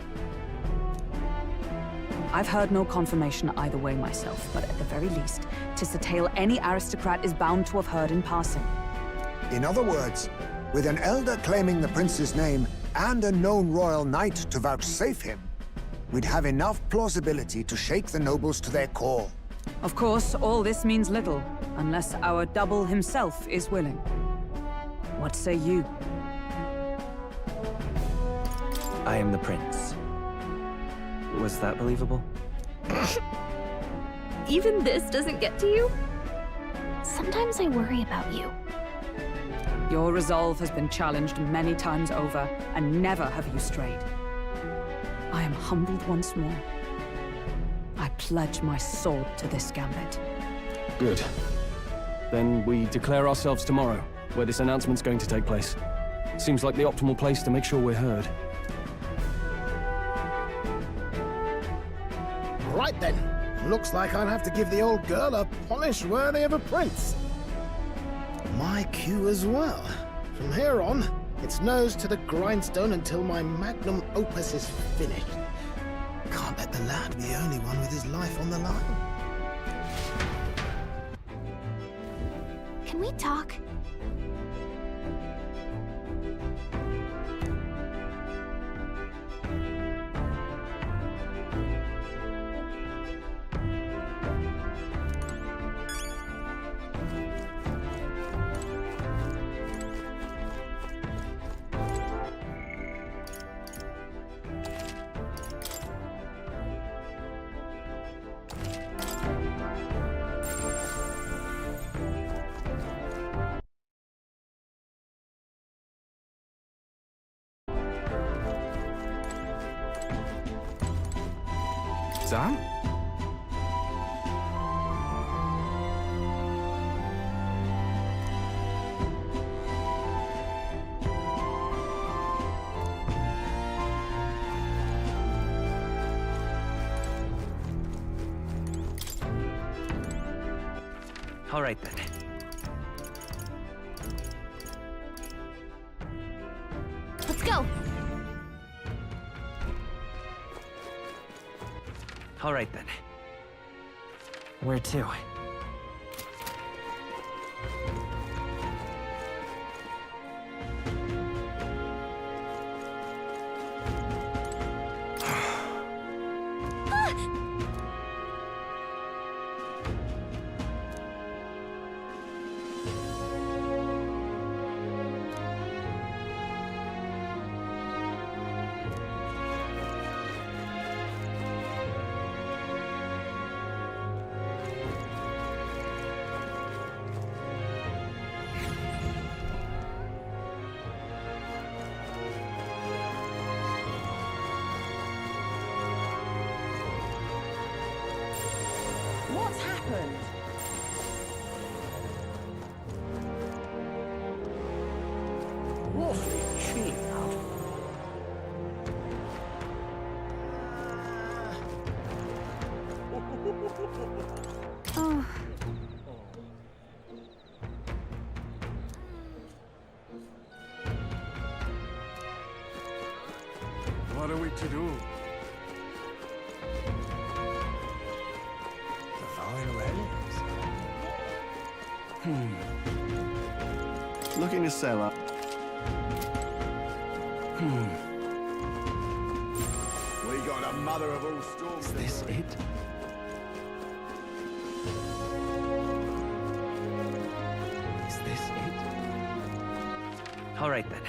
I've heard no confirmation either way myself, but at the very least, 'tis a tale any aristocrat is bound to have heard in passing. In other words, with an elder claiming the prince's name and a known royal knight to vouchsafe him, we'd have enough plausibility to shake the nobles to their core. Of course, all this means little, unless our double himself is willing. What say you? I am the prince. Was that believable? Even this doesn't get to you? Sometimes I worry about you. Your resolve has been challenged many times over, and never have you strayed. I am humbled once more. I pledge my sword to this gambit. Good. Then we declare ourselves tomorrow, where this announcement's going to take place. Seems like the optimal place to make sure we're heard. Right then. Looks like I'll have to give the old girl a polish worthy of a prince. My cue as well. From here on, it's nose to the grindstone until my magnum opus is finished. Can't let the lad be the only one with his life on the line. Can we talk? Sam? All right then. Let's go! All right then. Where to? What's happened? Awfully cheap. Oh. What are we to do? Looking to sell up. We got a mother of all storms. Is this it? Is this it? All right then.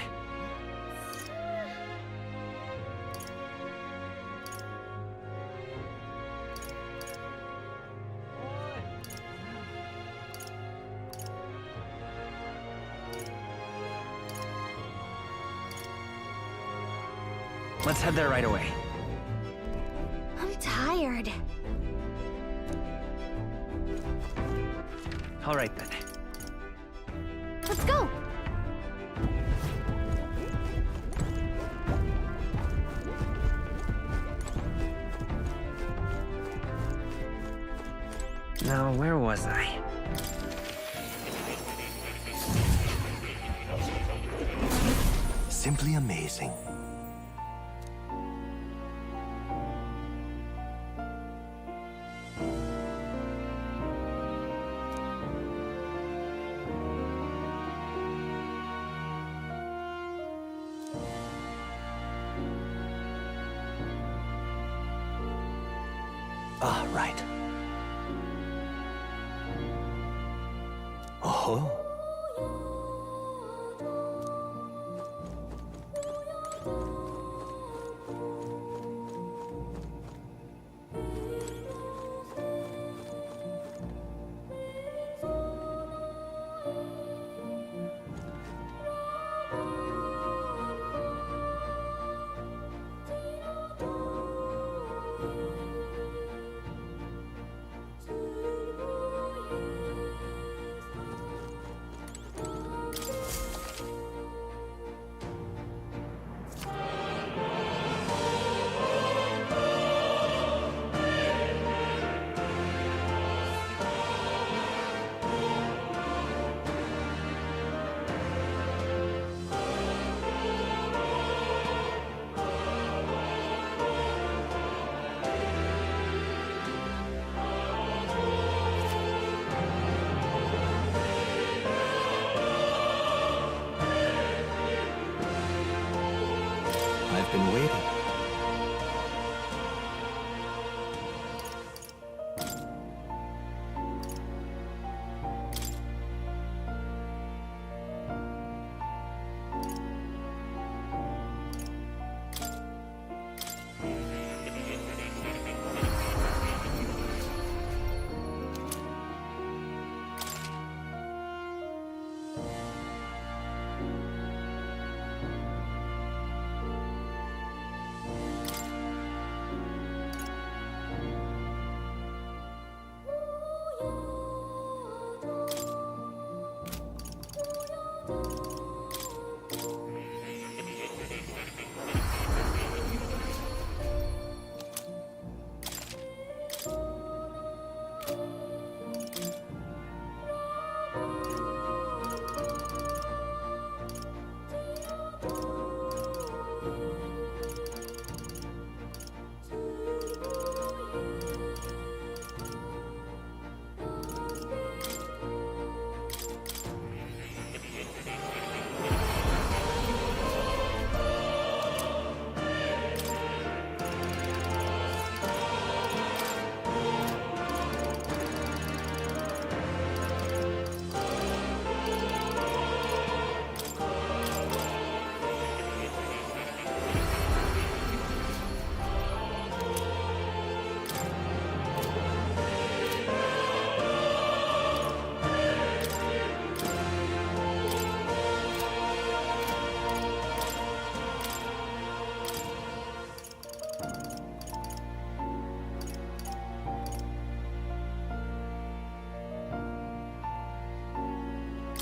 Let's head there right away. tired. All right then. Let's go! Now, where was I? Simply amazing. Ah, right. Oh. I've been waiting.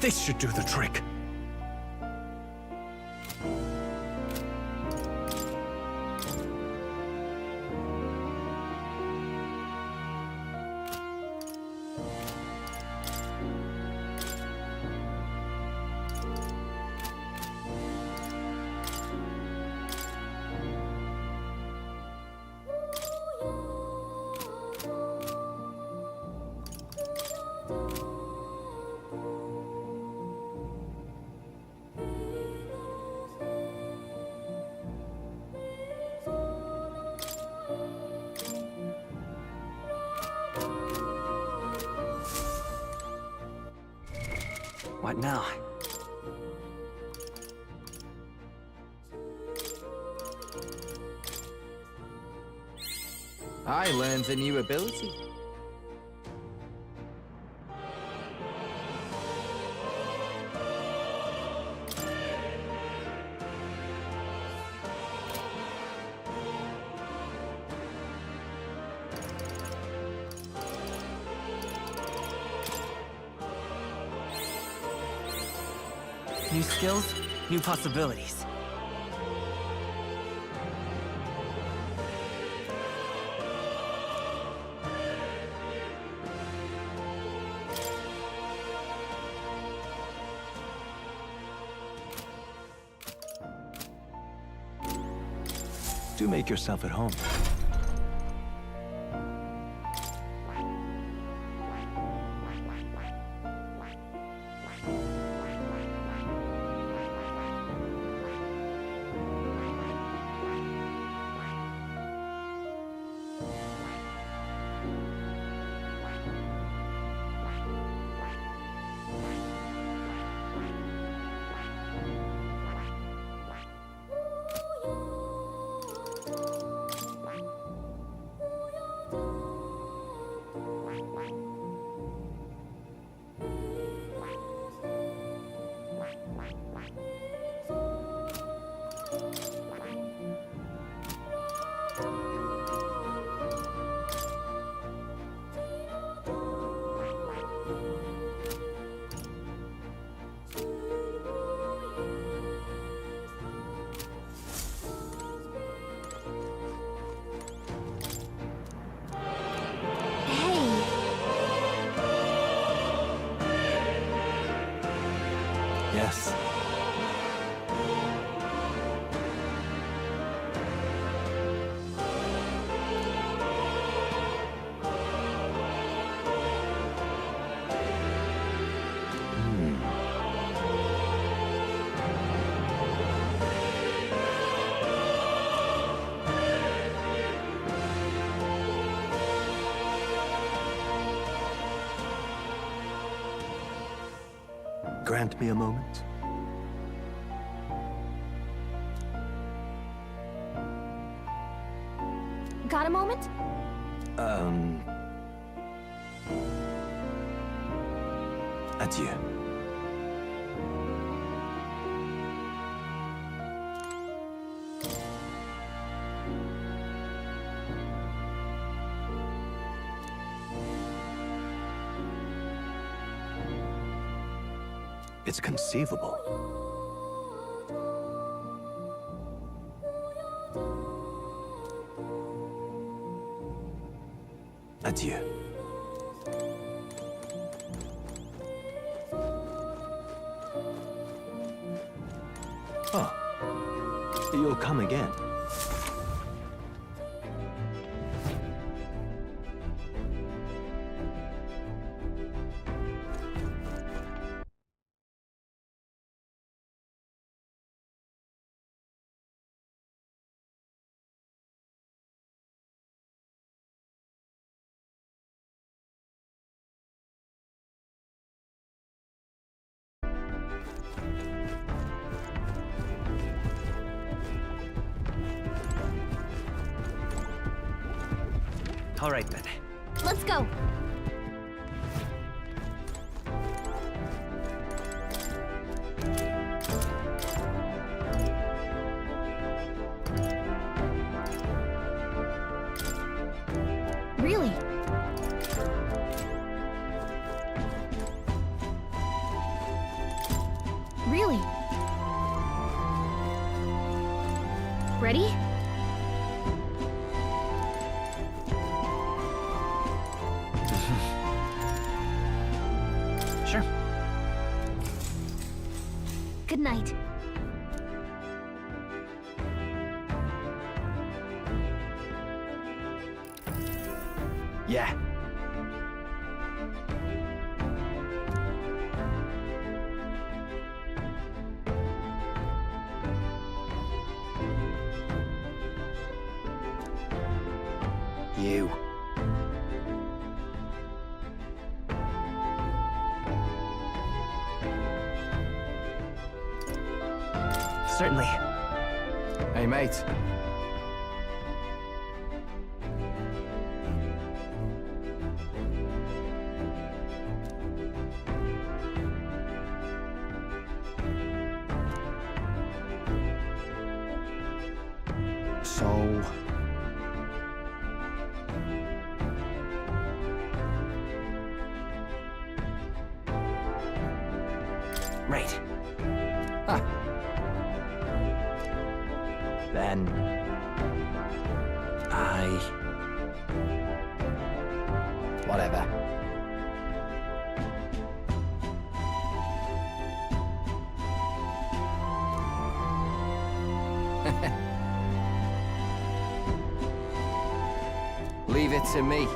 This should do the trick. What now? I learned a new ability. New skills, new possibilities. Do make yourself at home. Yes. Grant me a moment. Got a moment? Adieu. It's conceivable. Adieu. Oh, you'll come again. All right, then. Let's go. Really? Really? Ready? Sure. Good night. Yeah. You. Certainly. Hey, mate. So... Right. Then... Whatever. Leave it to me.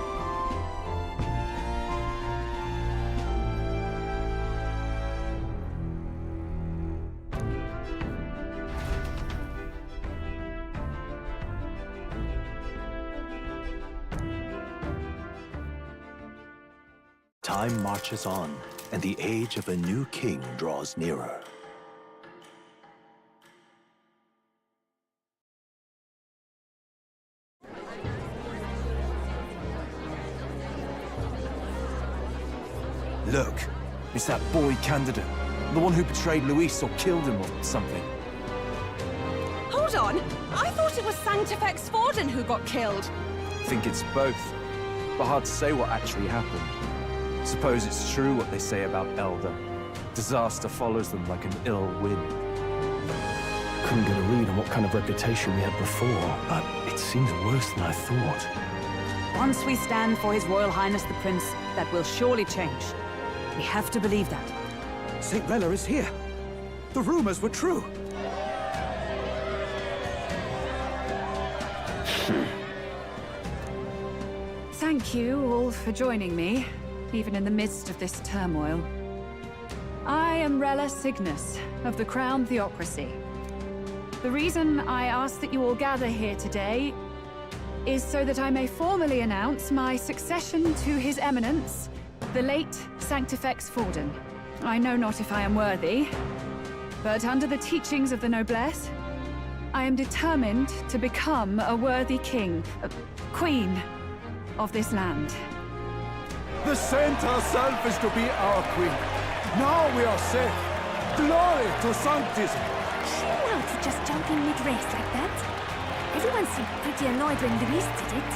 Time marches on, and the age of a new king draws nearer. Look, it's that boy candidate. The one who betrayed Luis or killed him or something. Hold on! I thought it was Sanctifex Forden who got killed. I think it's both. But hard to say what actually happened. Suppose it's true what they say about Elder. Disaster follows them like an ill wind. Couldn't get a read on what kind of reputation we had before, but it seems worse than I thought. Once we stand for His Royal Highness the Prince, that will surely change. We have to believe that. St. Rella is here. The rumors were true. Thank you all for joining me, even in the midst of this turmoil. I am Rella Cygnus, of the Crown Theocracy. The reason I ask that you all gather here today is so that I may formally announce my succession to His Eminence, the late Sanctifex Forden. I know not if I am worthy, but under the teachings of the noblesse, I am determined to become a worthy king, queen of this land. The saint herself is to be our queen. Now we are safe. Glory to Sanctism. Chill out for just jumping mid-race like that. Everyone seemed pretty annoyed when Luis did it.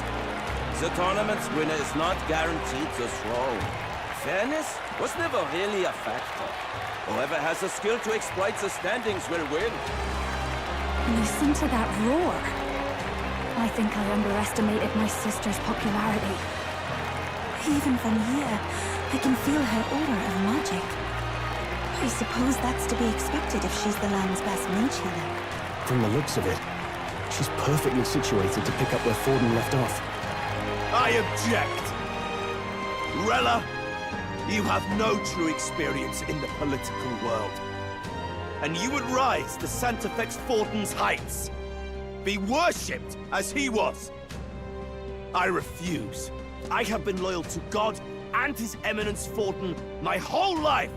The tournament's winner is not guaranteed the throne. Fairness was never really a factor. Whoever has the skill to exploit the standings will win. Listen to that roar. I think I underestimated my sister's popularity. Even from here, I can feel her aura of magic. I suppose that's to be expected if she's the land's best mage healer. From the looks of it, she's perfectly situated to pick up where Forden left off. I object! Rella, you have no true experience in the political world. And you would rise to Sanctifex Forden's heights. Be worshipped as he was. I refuse. I have been loyal to God and His Eminence Forden my whole life.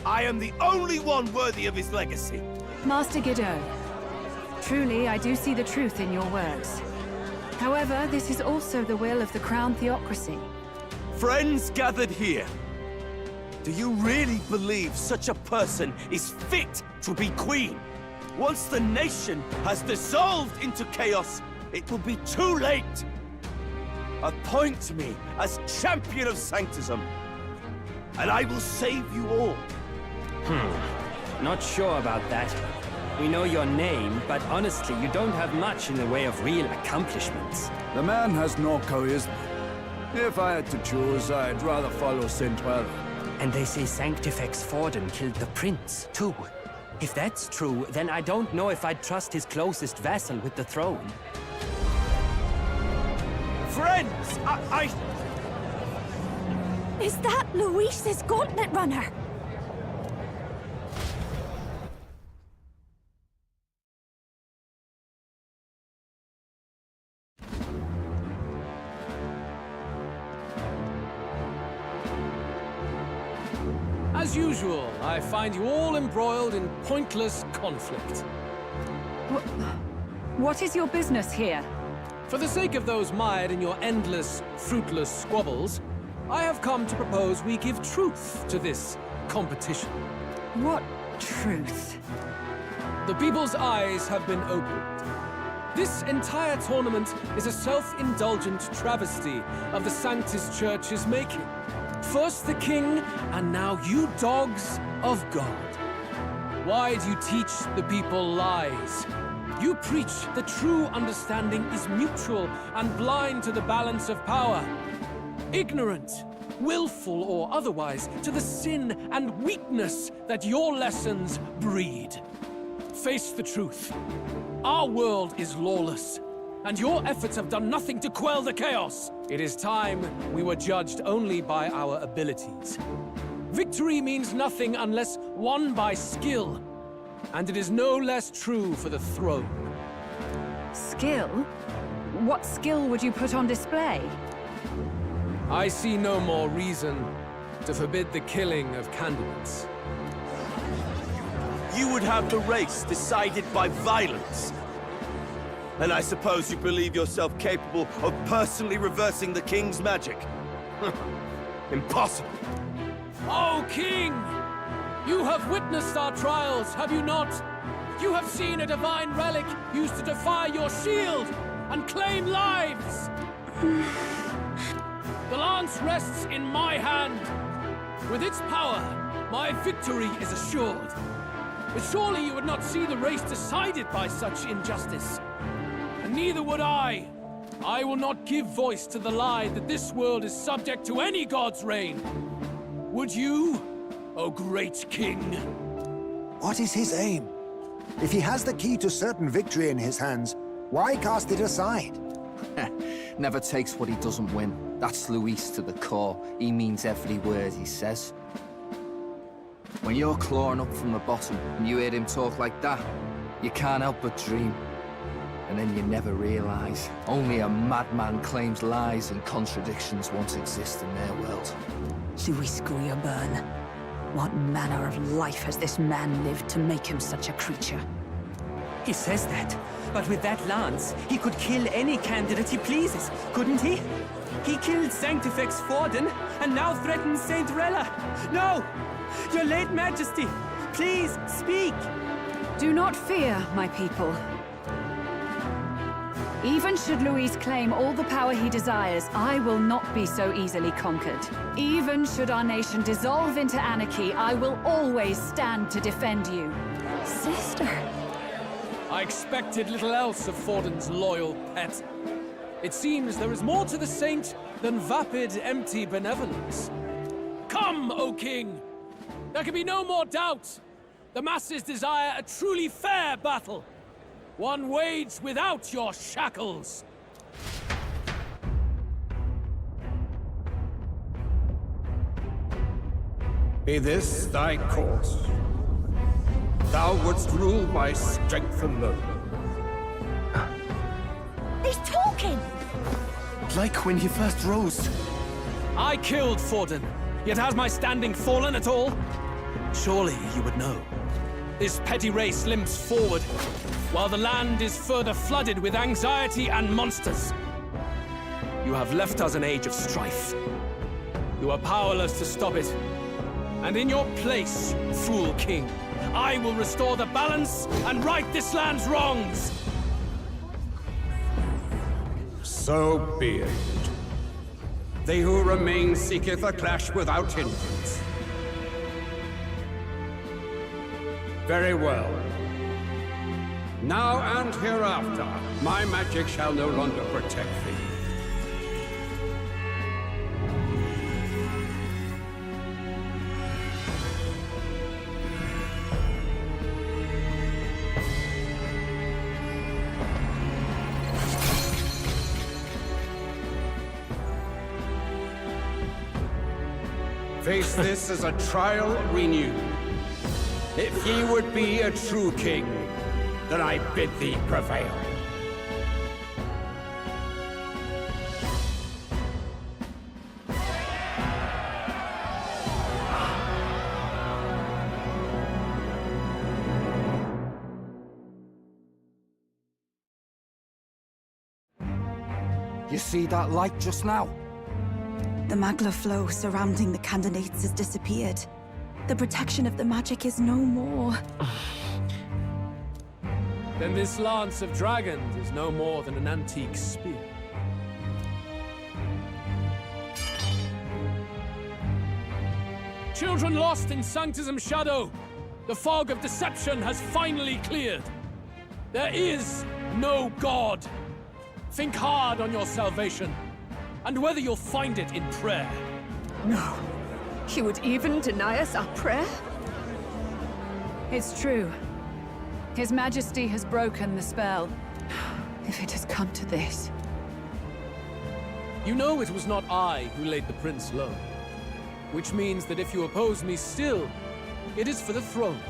I am the only one worthy of his legacy. Master Guido, truly I do see the truth in your words. However, this is also the will of the Crown Theocracy. Friends gathered here, do you really believe such a person is fit to be queen? Once the nation has dissolved into chaos, it will be too late. Appoint me as champion of Sanctism, and I will save you all. Not sure about that. We know your name, but honestly, you don't have much in the way of real accomplishments. The man has no charisma. If I had to choose, I'd rather follow St. Rella. And they say Sanctifex Forden killed the prince, too. If that's true, then I don't know if I'd trust his closest vassal with the throne. Friends, I... Is that Luis's gauntlet runner? As usual, I find you all embroiled in pointless conflict. What is your business here? For the sake of those mired in your endless, fruitless squabbles, I have come to propose we give truth to this competition. What truth? The people's eyes have been opened. This entire tournament is a self-indulgent travesty of the Sanctus Church's making. First the king, and now you dogs of God. Why do you teach the people lies? You preach that true understanding is mutual and blind to the balance of power. Ignorant, willful or otherwise, to the sin and weakness that your lessons breed. Face the truth. Our world is lawless, and your efforts have done nothing to quell the chaos. It is time we were judged only by our abilities. Victory means nothing unless won by skill, and it is no less true for the throne. Skill? What skill would you put on display? I see no more reason to forbid the killing of candidates. You would have the race decided by violence. And I suppose you believe yourself capable of personally reversing the king's magic? Impossible. Oh, King! You have witnessed our trials, have you not? You have seen a divine relic used to defy your shield and claim lives! The lance rests in my hand. With its power, my victory is assured. But surely you would not see the race decided by such injustice. And neither would I. I will not give voice to the lie that this world is subject to any god's reign. Would you, O great king? What is his aim? If he has the key to certain victory in his hands, why cast it aside? Never takes what he doesn't win. That's Luis to the core. He means every word he says. When you're clawing up from the bottom and you hear him talk like that, you can't help but dream. And then you never realize only a madman claims lies and contradictions once exist in their world. Luis Guillerburn. What manner of life has this man lived to make him such a creature? He says that, but with that lance, he could kill any candidate he pleases, couldn't he? He killed Sanctifex Forden, and now threatens Saint Rella. No! Your late Majesty, please, speak! Do not fear, my people. Even should Luis claim all the power he desires, I will not be so easily conquered. Even should our nation dissolve into anarchy, I will always stand to defend you. Sister! I expected little else of Forden's loyal pet. It seems there is more to the saint than vapid, empty benevolence. Come, O king! There can be no more doubt. The masses desire a truly fair battle. One waged without your shackles. Be this thy course. Thou wouldst rule by strength alone. He's talking! Like when he first rose. I killed Forden, yet has my standing fallen at all? Surely you would know. This petty race limps forward, while the land is further flooded with anxiety and monsters. You have left us an age of strife. You are powerless to stop it. And in your place, fool king, I will restore the balance and right this land's wrongs! So be it. They who remain seeketh a clash without hindrance. Very well. Now and hereafter, my magic shall no longer protect thee. Face this as a trial renewed. If ye would be a true king, then I bid thee prevail. You see that light just now? The magla flow surrounding the candidates has disappeared. The protection of the magic is no more. Then this lance of dragons is no more than an antique spear. Children lost in Sanctism's shadow! The fog of deception has finally cleared! There is no God. Think hard on your salvation, and whether you'll find it in prayer. No. He would even deny us our prayer? It's true. His Majesty has broken the spell. If it has come to this. You know it was not I who laid the prince low. Which means that if you oppose me still, it is for the throne,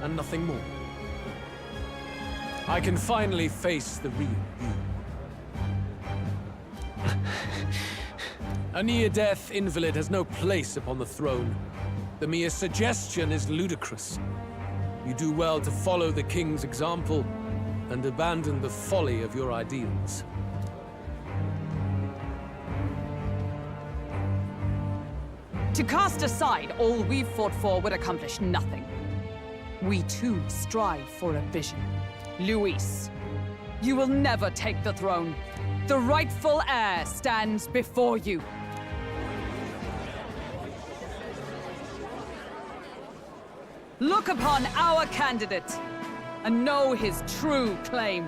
and nothing more. I can finally face the real you. A near-death invalid has no place upon the throne. The mere suggestion is ludicrous. You do well to follow the king's example and abandon the folly of your ideals. To cast aside all we've fought for would accomplish nothing. We too strive for a vision. Luis, you will never take the throne. The rightful heir stands before you. Look upon our candidate and know his true claim.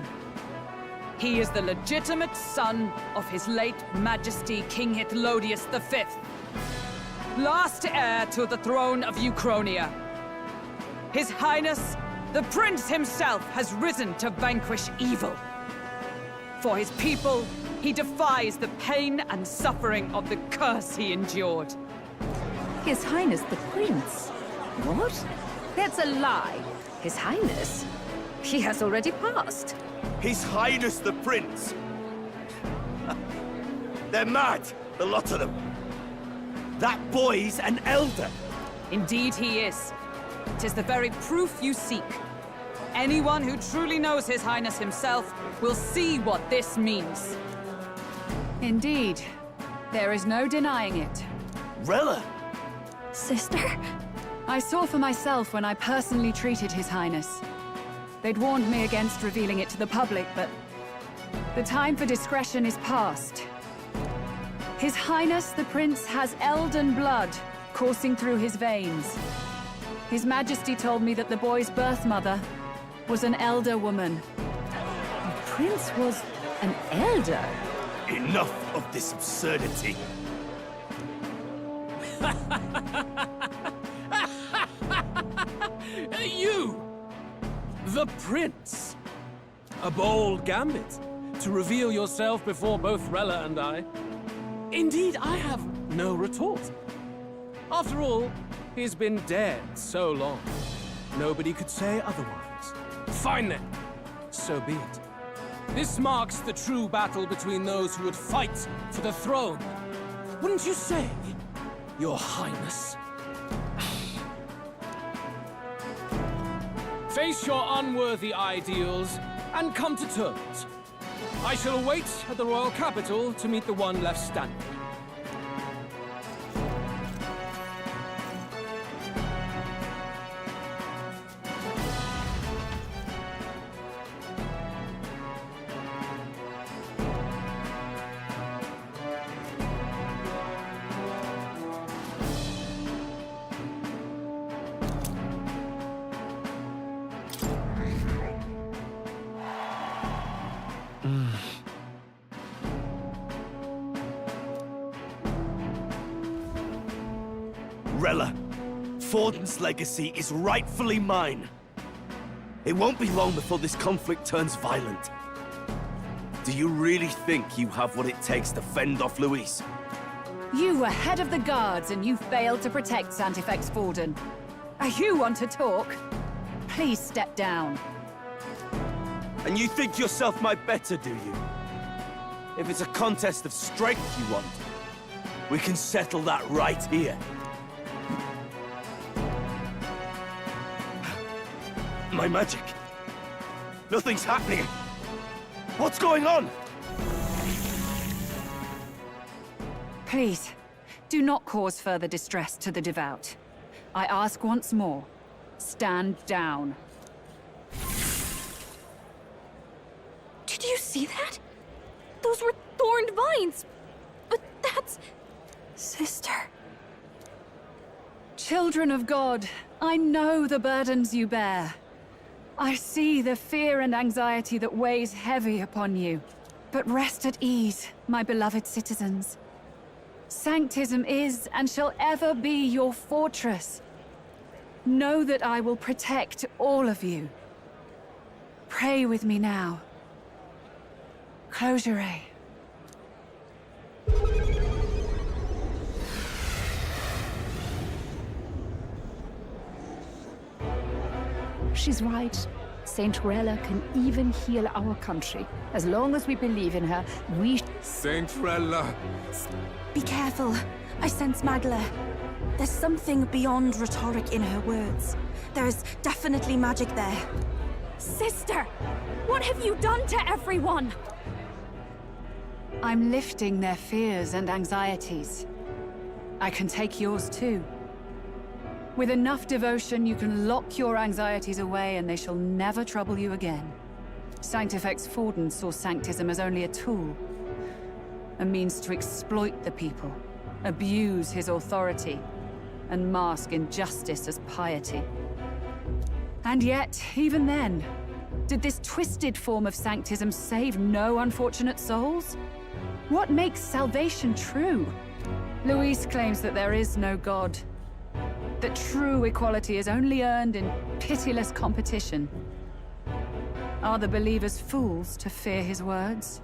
He is the legitimate son of his late Majesty King Hythlodius V, last heir to the throne of Uchronia. His Highness, the Prince himself, has risen to vanquish evil. For his people, he defies the pain and suffering of the curse he endured. His Highness the Prince? What? That's a lie. His Highness? He has already passed. His Highness the Prince! They're mad, the lot of them. That boy's an elder. Indeed he is. 'Tis the very proof you seek. Anyone who truly knows His Highness himself will see what this means. Indeed. There is no denying it. Rella! Sister? I saw for myself when I personally treated His Highness. They'd warned me against revealing it to the public, but the time for discretion is past. His Highness the Prince has Elden blood coursing through his veins. His Majesty told me that the boy's birth mother was an elder woman. The Prince was an elder? Enough of this absurdity. You! The Prince! A bold gambit to reveal yourself before both Rella and I. Indeed, I have no retort. After all, he's been dead so long. Nobody could say otherwise. Fine then. So be it. This marks the true battle between those who would fight for the throne. Wouldn't you say, Your Highness? Face your unworthy ideals and come to terms. I shall await at the royal capital to meet the one left standing. Rella, Forden's legacy is rightfully mine. It won't be long before this conflict turns violent. Do you really think you have what it takes to fend off Luis? You were head of the guards and you failed to protect Santifex Forden. You want to talk? Please step down. And you think yourself my better, do you? If it's a contest of strength you want, we can settle that right here. My magic. Nothing's happening. What's going on? Please, do not cause further distress to the devout. I ask once more, stand down. Did you see that? Those were thorned vines. But that's... Sister. Children of God, I know the burdens you bear. I see the fear and anxiety that weighs heavy upon you. But rest at ease, my beloved citizens. Sanctism is and shall ever be your fortress. Know that I will protect all of you. Pray with me now. Close your eyes. She's right. Saint Rella can even heal our country. As long as we believe in her, we... Saint Rella! Be careful. I sense Magla. There's something beyond rhetoric in her words. There is definitely magic there. Sister! What have you done to everyone? I'm lifting their fears and anxieties. I can take yours too. With enough devotion, you can lock your anxieties away and they shall never trouble you again. Sanctifex Forden saw Sanctism as only a tool. A means to exploit the people, abuse his authority, and mask injustice as piety. And yet, even then, did this twisted form of Sanctism save no unfortunate souls? What makes salvation true? Luis claims that there is no God. That true equality is only earned in pitiless competition. Are the believers fools to fear his words?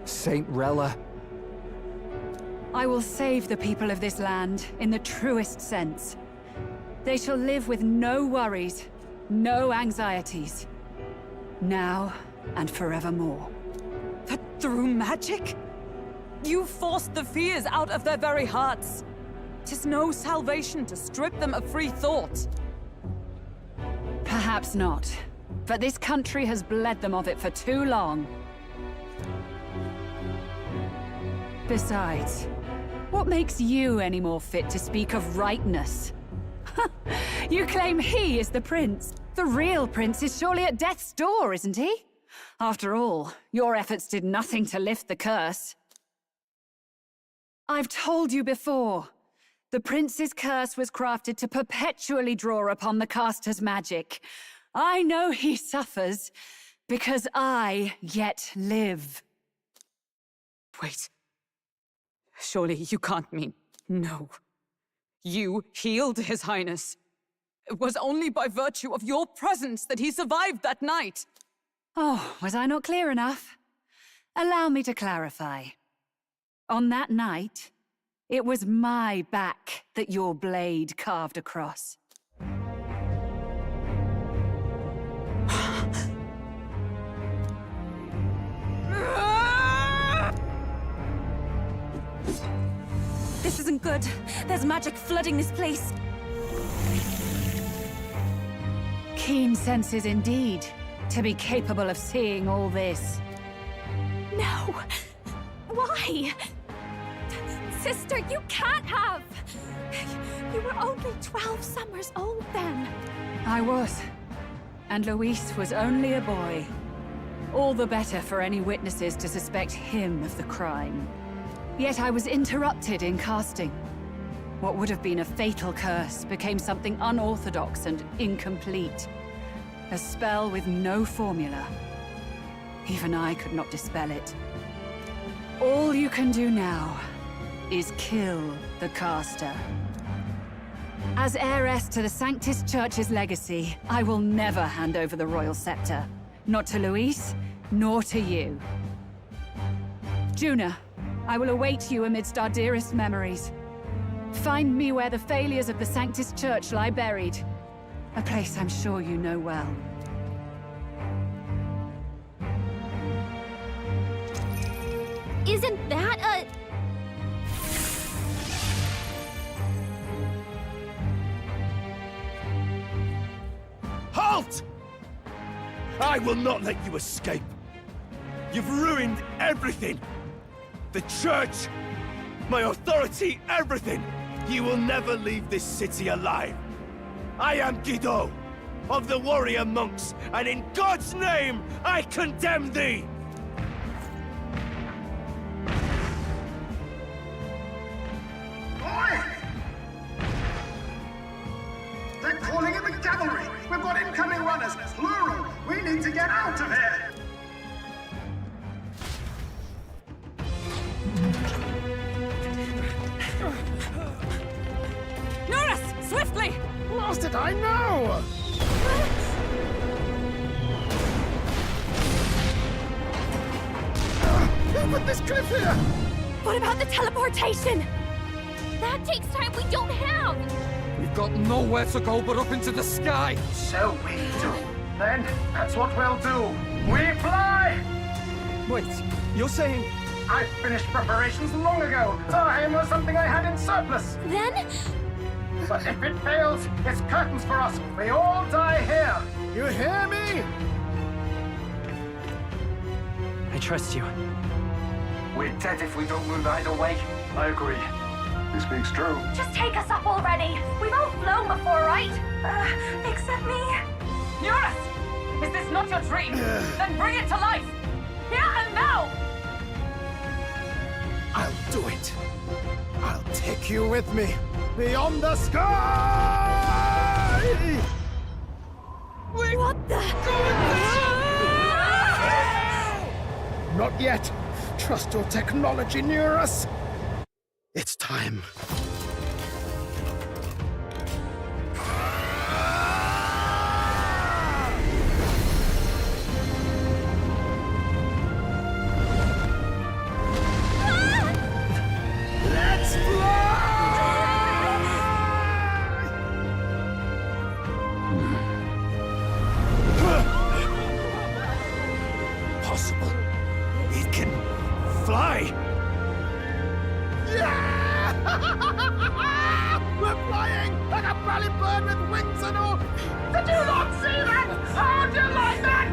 Saint Rella. I will save the people of this land in the truest sense. They shall live with no worries, no anxieties. Now and forevermore. That through magic? You forced the fears out of their very hearts. 'Tis no salvation to strip them of free thought. Perhaps not. But this country has bled them of it for too long. Besides, what makes you any more fit to speak of rightness? You claim he is the prince. The real prince is surely at death's door, isn't he? After all, your efforts did nothing to lift the curse. I've told you before. The prince's curse was crafted to perpetually draw upon the caster's magic. I know he suffers, because I yet live. Wait. Surely you can't mean... No. You healed His Highness. It was only by virtue of your presence that he survived that night. Oh, was I not clear enough? Allow me to clarify. On that night, it was my back that your blade carved across. This isn't good. There's magic flooding this place. Keen senses indeed, to be capable of seeing all this. No! Why? Sister, you can't have! You were only 12 summers old then. I was. And Luis was only a boy. All the better for any witnesses to suspect him of the crime. Yet I was interrupted in casting. What would have been a fatal curse became something unorthodox and incomplete. A spell with no formula. Even I could not dispel it. All you can do now is kill the caster. As heiress to the Sanctis Church's legacy, I will never hand over the royal scepter. Not to Luis, nor to you. Juna, I will await you amidst our dearest memories. Find me where the failures of the Sanctis Church lie buried. A place I'm sure you know well. Isn't that a... Halt! I will not let you escape. You've ruined everything. The church, my authority, everything. You will never leave this city alive. I am Guido, of the warrior monks, and in God's name, I condemn thee! Oi! They're calling in the cavalry! We've got incoming runners! get out of here! Norris! Swiftly! Lost it, I know! Who put this cliff here? What about the teleportation? That takes time we don't have! We've got nowhere to go but up into the sky! So we do. Then, that's what we'll do. We fly! Wait, you're saying... I finished preparations long ago. Time was something I had in surplus. Then? But if it fails, it's curtains for us. We all die here. You hear me? I trust you. We're dead if we don't move either way. I agree. He speaks true. Just take us up already. We've all flown before, right? Except me. Norris! Is this not your dream? Then bring it to life! Here and now! I'll do it. I'll take you with me. Beyond the sky! What the? Not yet. Trust your technology near us. It's time. Let's fly! Possible. It can fly! Yeah! We're flying like a bally bird with wings and all! Did you not see that? How do you like that?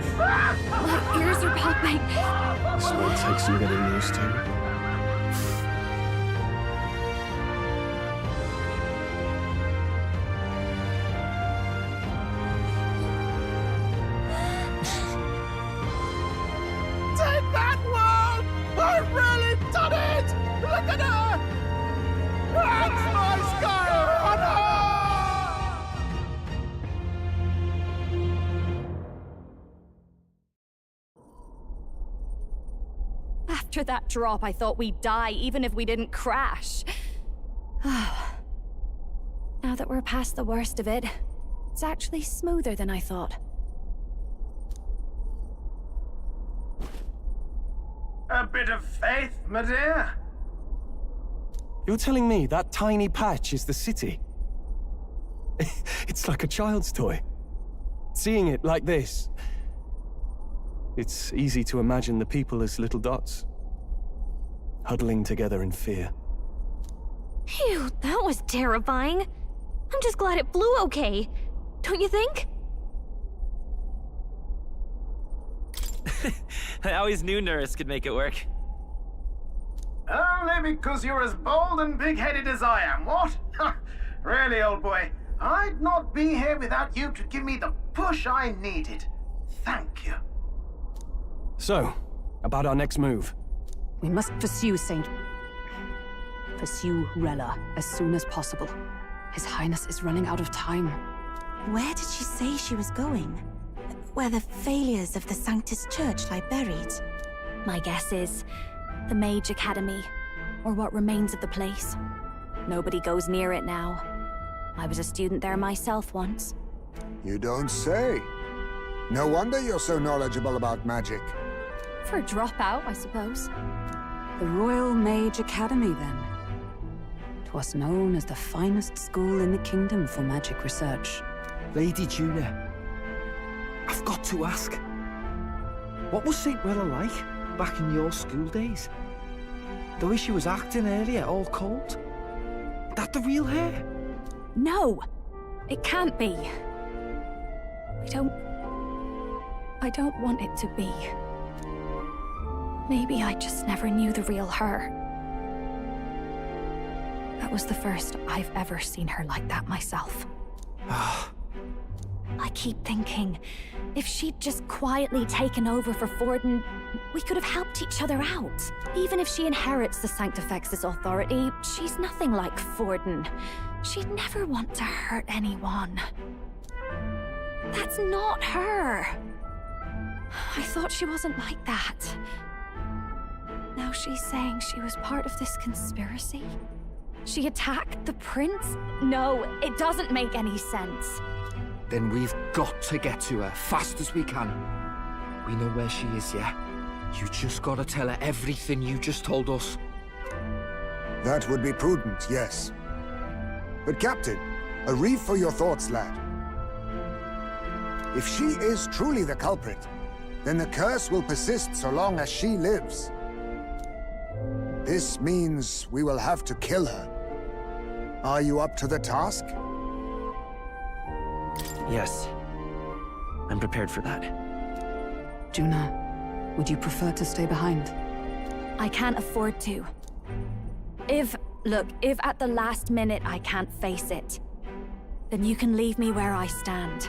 My ears are popping. This might take some getting used to. Take that, world! I've really done it! Look at her! That's my sky on her! After that drop, I thought we'd die even if we didn't crash. Now that we're past the worst of it, it's actually smoother than I thought. A bit of faith, my dear. You're telling me that tiny patch is the city? It's like a child's toy. Seeing it like this, it's easy to imagine the people as little dots, huddling together in fear. Phew, that was terrifying. I'm just glad it flew okay. Don't you think? I always knew Norris could make it work. Only because you're as bold and big-headed as I am, what? Really, old boy, I'd not be here without you to give me the push I needed. Thank you. So, about our next move. We must pursue Pursue Rella as soon as possible. His Highness is running out of time. Where did she say she was going? Where the failures of the Sanctus Church lie buried? My guess is the Mage Academy, or what remains of the place. Nobody goes near it now. I was a student there myself once. You don't say. No wonder you're so knowledgeable about magic. For a dropout, I suppose. The Royal Mage Academy, then. 'Twas known as the finest school in the kingdom for magic research. Lady Juna, I've got to ask. What was St. Rella like back in your school days? The way she was acting earlier, all cold? That the real her? No! It can't be. I don't want it to be. Maybe I just never knew the real her. That was the first I've ever seen her like that myself. I keep thinking, if she'd just quietly taken over for Forden, we could have helped each other out. Even if she inherits the Sanctifex's authority, she's nothing like Forden. She'd never want to hurt anyone. That's not her. I thought she wasn't like that. Now she's saying she was part of this conspiracy? She attacked the prince? No, it doesn't make any sense. Then we've got to get to her fast as we can. We know where she is, yeah? You just gotta tell her everything you just told us. That would be prudent, yes. But Captain, a reef for your thoughts, lad. If she is truly the culprit, then the curse will persist so long as she lives. This means we will have to kill her. Are you up to the task? Yes. I'm prepared for that. Juna, would you prefer to stay behind? I can't afford to. If at the last minute I can't face it, then you can leave me where I stand.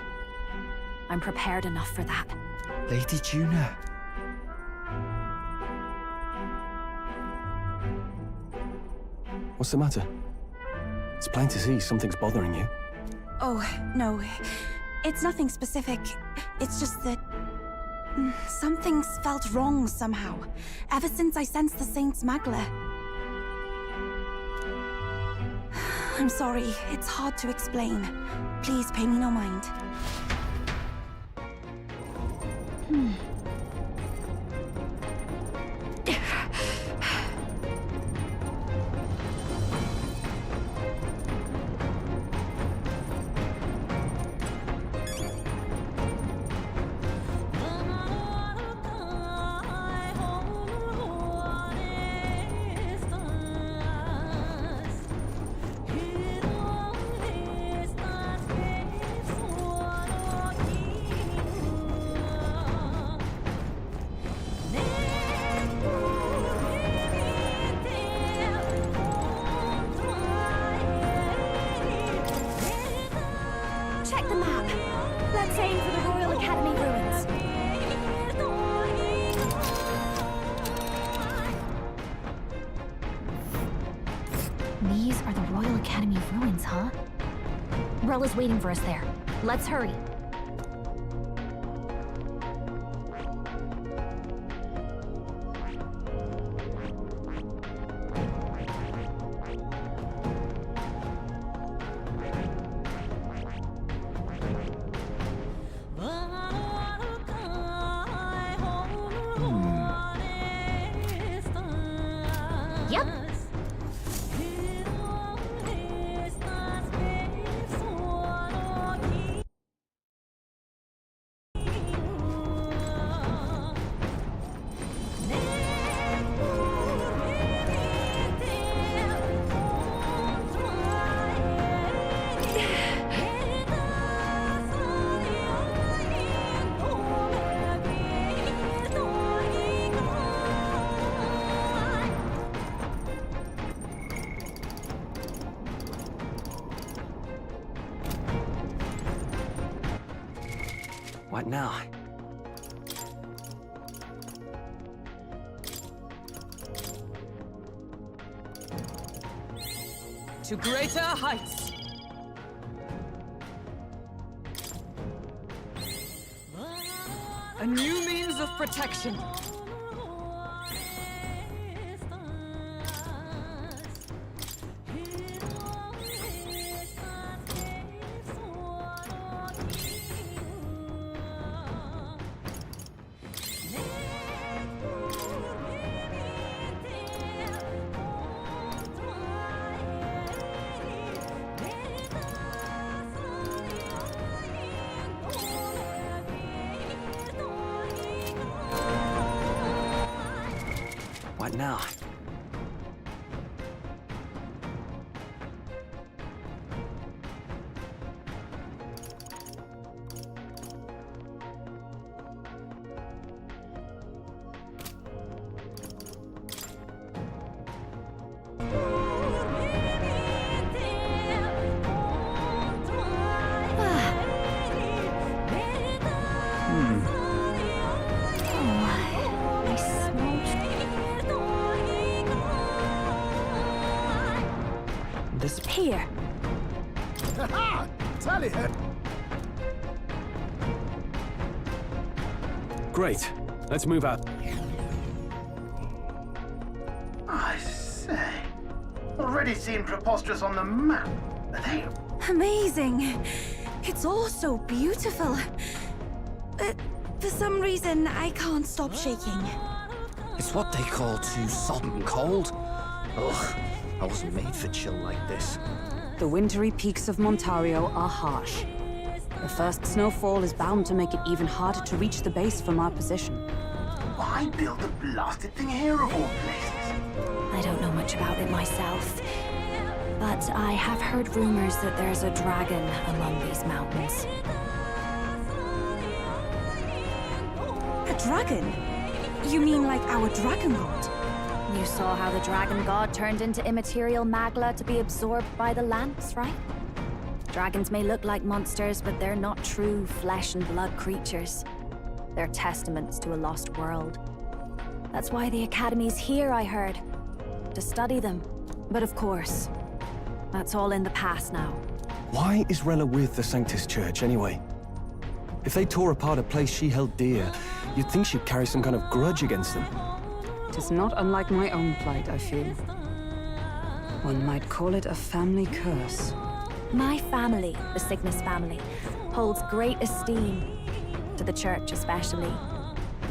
I'm prepared enough for that. Lady Juna. What's the matter? It's plain to see something's bothering you. Oh, no. It's nothing specific. It's just that... something's felt wrong somehow. Ever since I sensed the Saint Smuggler. I'm sorry. It's hard to explain. Please pay me no mind. Check the map. Let's aim for the Royal Academy ruins. These are the Royal Academy ruins, huh? Rella's waiting for us there. Let's hurry. Yep. What now? To greater heights. A new means of protection. What now? Here. Ha-ha! Tally her! Great. Let's move out. I say, already seen preposterous on the map. Are they? Amazing. It's all so beautiful. But for some reason, I can't stop shaking. It's what they call too sodden cold. Ugh, I wasn't made for chill like this. The wintry peaks of Montario are harsh. The first snowfall is bound to make it even harder to reach the base from our position. Why build a blasted thing here of all places? I don't know much about it myself, but I have heard rumors that there's a dragon among these mountains. A dragon? You mean like our dragon god? You saw how the dragon god turned into immaterial magla to be absorbed by the lamps, right? Dragons may look like monsters, but they're not true flesh and blood creatures. They're testaments to a lost world. That's why the Academy's here, I heard. To study them. But of course, that's all in the past now. Why is Rella with the Sanctus Church, anyway? If they tore apart a place she held dear, you'd think she'd carry some kind of grudge against them. It is not unlike my own plight, I feel. One might call it a family curse. My family, the Cygnus family, holds great esteem, to the Church especially.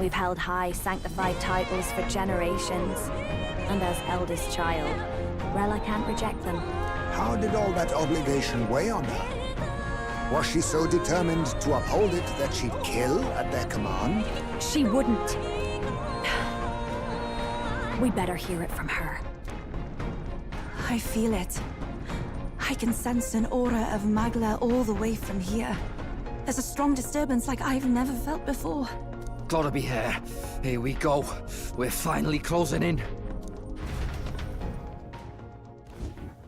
We've held high sanctified titles for generations, and as eldest child, Rella can't reject them. How did all that obligation weigh on her? Was she so determined to uphold it that she'd kill at their command? She wouldn't. We better hear it from her. I feel it. I can sense an aura of Magla all the way from here. There's a strong disturbance like I've never felt before. Gotta be here. Here we go. We're finally closing in.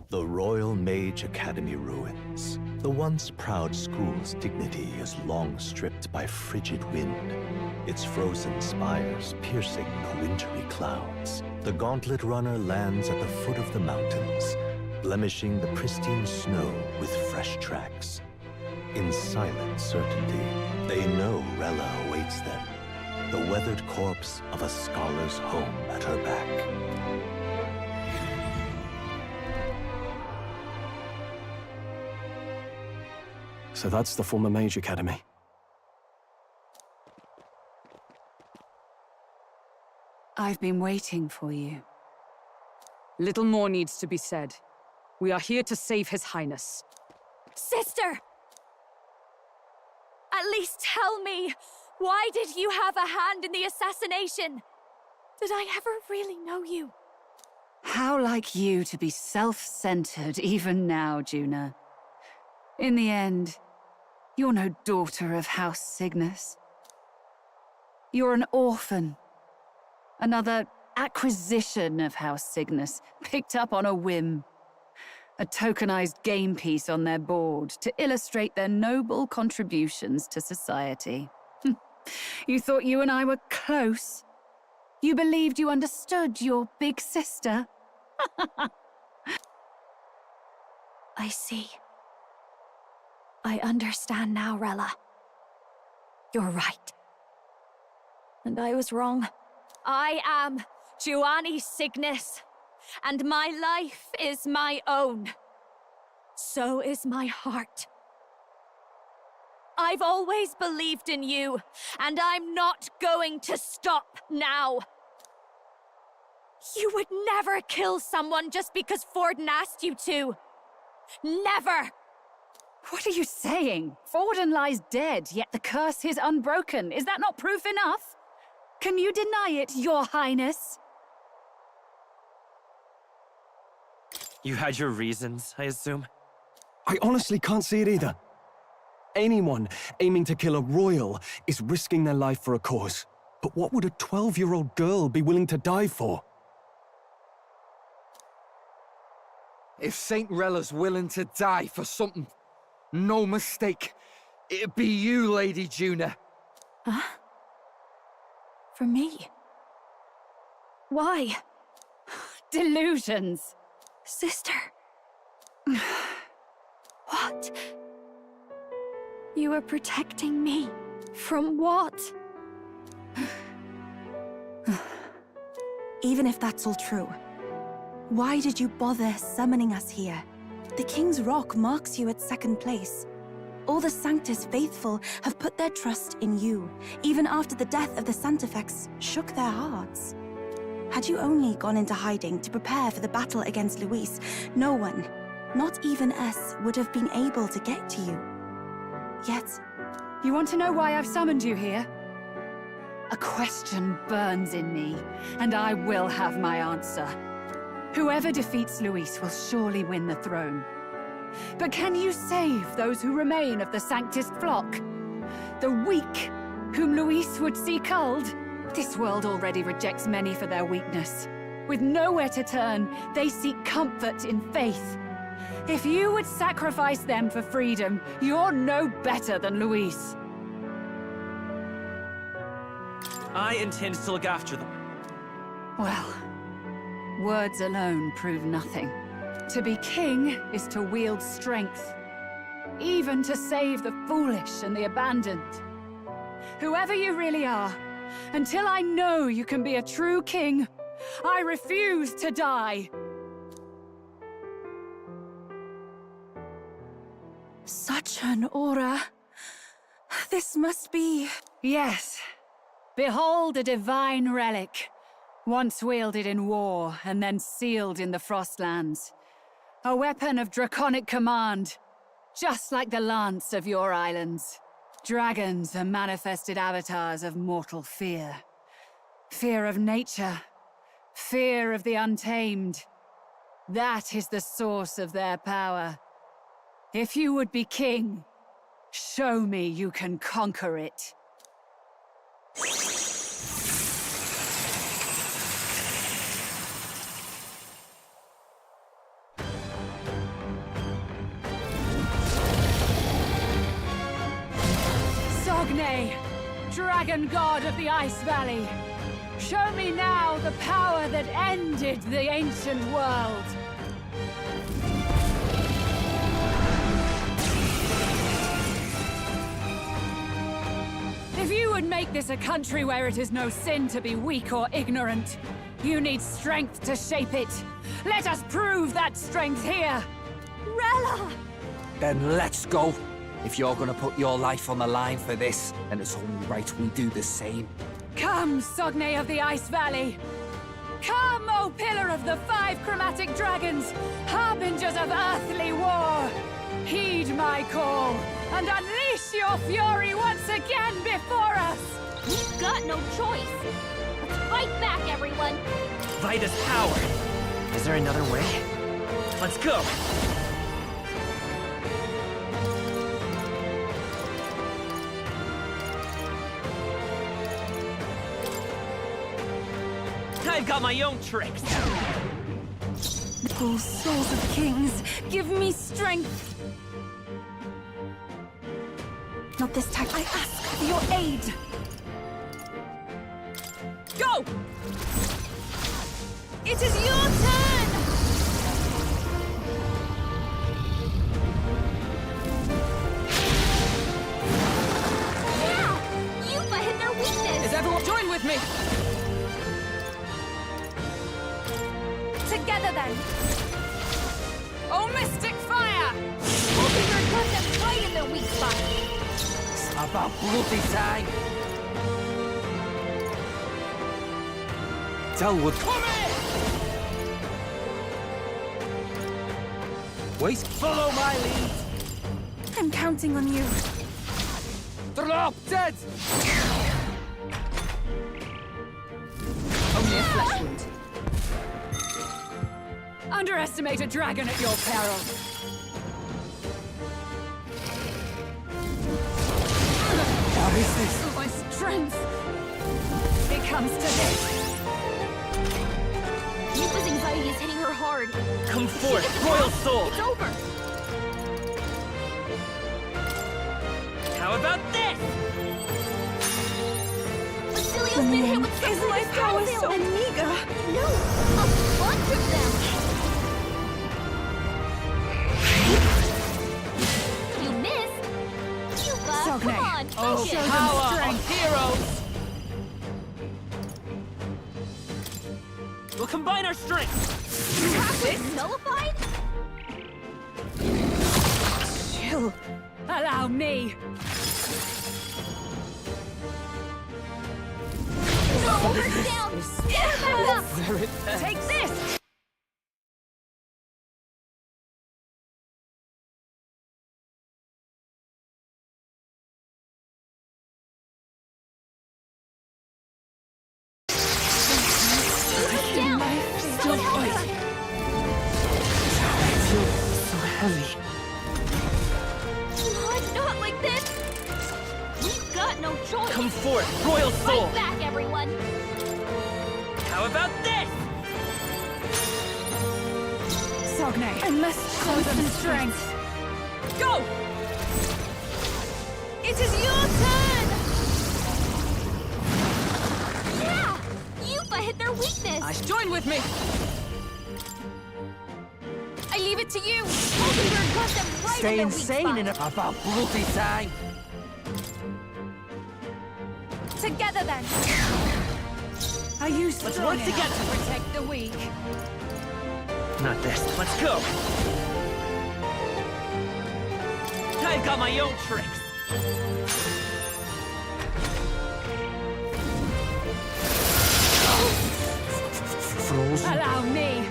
The Royal Mage Academy ruins. The once proud school's dignity is long stripped by frigid wind, its frozen spires piercing the wintry clouds. The gauntlet runner lands at the foot of the mountains, blemishing the pristine snow with fresh tracks. In silent certainty, they know Rella awaits them, the weathered corpse of a scholar's home at her back. So that's the former Mage Academy. I've been waiting for you. Little more needs to be said. We are here to save His Highness. Sister! At least tell me, why did you have a hand in the assassination? Did I ever really know you? How like you to be self-centered even now, Juna. In the end, you're no daughter of House Cygnus. You're an orphan. Another acquisition of House Cygnus, picked up on a whim. A tokenized game piece on their board to illustrate their noble contributions to society. You thought you and I were close? You believed you understood your big sister? I see. I understand now, Rella. You're right. And I was wrong. I am Giovanni Cygnus, and my life is my own. So is my heart. I've always believed in you, and I'm not going to stop now. You would never kill someone just because Forden asked you to. Never! What are you saying? Forden lies dead, yet the curse is unbroken. Is that not proof enough? Can you deny it, Your Highness? You had your reasons, I assume? I honestly can't see it either. Anyone aiming to kill a royal is risking their life for a cause. But what would a 12-year-old girl be willing to die for? If Saint Rella's willing to die for something, no mistake, it'd be you, Lady Juna. Huh? For me? Why? Delusions. Sister. What? You are protecting me. From what? Even if that's all true, why did you bother summoning us here? The King's Rock marks you at second place. All the Sanctus faithful have put their trust in you, even after the death of the Santafex shook their hearts. Had you only gone into hiding to prepare for the battle against Luis, no one, not even us, would have been able to get to you. Yet... You want to know why I've summoned you here? A question burns in me, and I will have my answer. Whoever defeats Luis will surely win the throne. But can you save those who remain of the Sanctus flock? The weak, whom Luis would see culled? This world already rejects many for their weakness. With nowhere to turn, they seek comfort in faith. If you would sacrifice them for freedom, you're no better than Luis. I intend to look after them. Well, words alone prove nothing. To be king is to wield strength, even to save the foolish and the abandoned. Whoever you really are, until I know you can be a true king, I refuse to die. Such an aura. This must be... Yes. Behold a divine relic. Once wielded in war, and then sealed in the Frostlands. A weapon of draconic command, just like the lance of your islands. Dragons are manifested avatars of mortal fear. Fear of nature. Fear of the untamed. That is the source of their power. If you would be king, show me you can conquer it. Sogne, dragon god of the Ice Valley, show me now the power that ended the ancient world. If you would make this a country where it is no sin to be weak or ignorant, you need strength to shape it. Let us prove that strength here. Rella! Then let's go. If you're gonna put your life on the line for this, then it's only right we do the same. Come, Sogne of the Ice Valley! Come, O Pillar of the 5 chromatic dragons, harbingers of earthly war! Heed my call, and unleash your fury once again before us! We've got no choice! Let's fight back, everyone! Fight is power! Is there another way? Let's go! I've got my own tricks! Oh, souls of kings, give me strength! Not this time. I ask for your aid! Go! It is your turn! Yeah! Yupa hit their weakness! Is everyone join with me? Together then! Oh, mystic fire! Hoping cut them right in their weak spot! About bloody time! Telwood. Wait, follow my lead! I'm counting on you. Drop dead! Only a flesh wound. Underestimate a dragon at your peril. What is this? My strength! It comes to this. Yupa's anxiety is hitting her hard. Come forth, Royal Soul! It's over! How about this? Basileo's been hit with some Is my power so meager? No! A bunch of them! You missed! Yupa, come on! Oh, finish it. power of heroes! We'll combine our strengths. You have this nullified? Chill. Allow me. No, her down! Get her back up! Take this! Down! Someone help her! I feel so heavy. Not like this! We've got no choice! Come forth, Royal Soul! Fight back, everyone! How about this? Sogne, I must show them strength. Go! It is your turn! Yeah! Yupa hit their weakness! Join with me. I leave it to you. Hulkenberg got them right Stay in their weak insane spot. in about bloody time. Together then. Are you Let's strong work enough together. to protect the weak? Not this. Let's go! I've got my own tricks. Frozen. Allow me.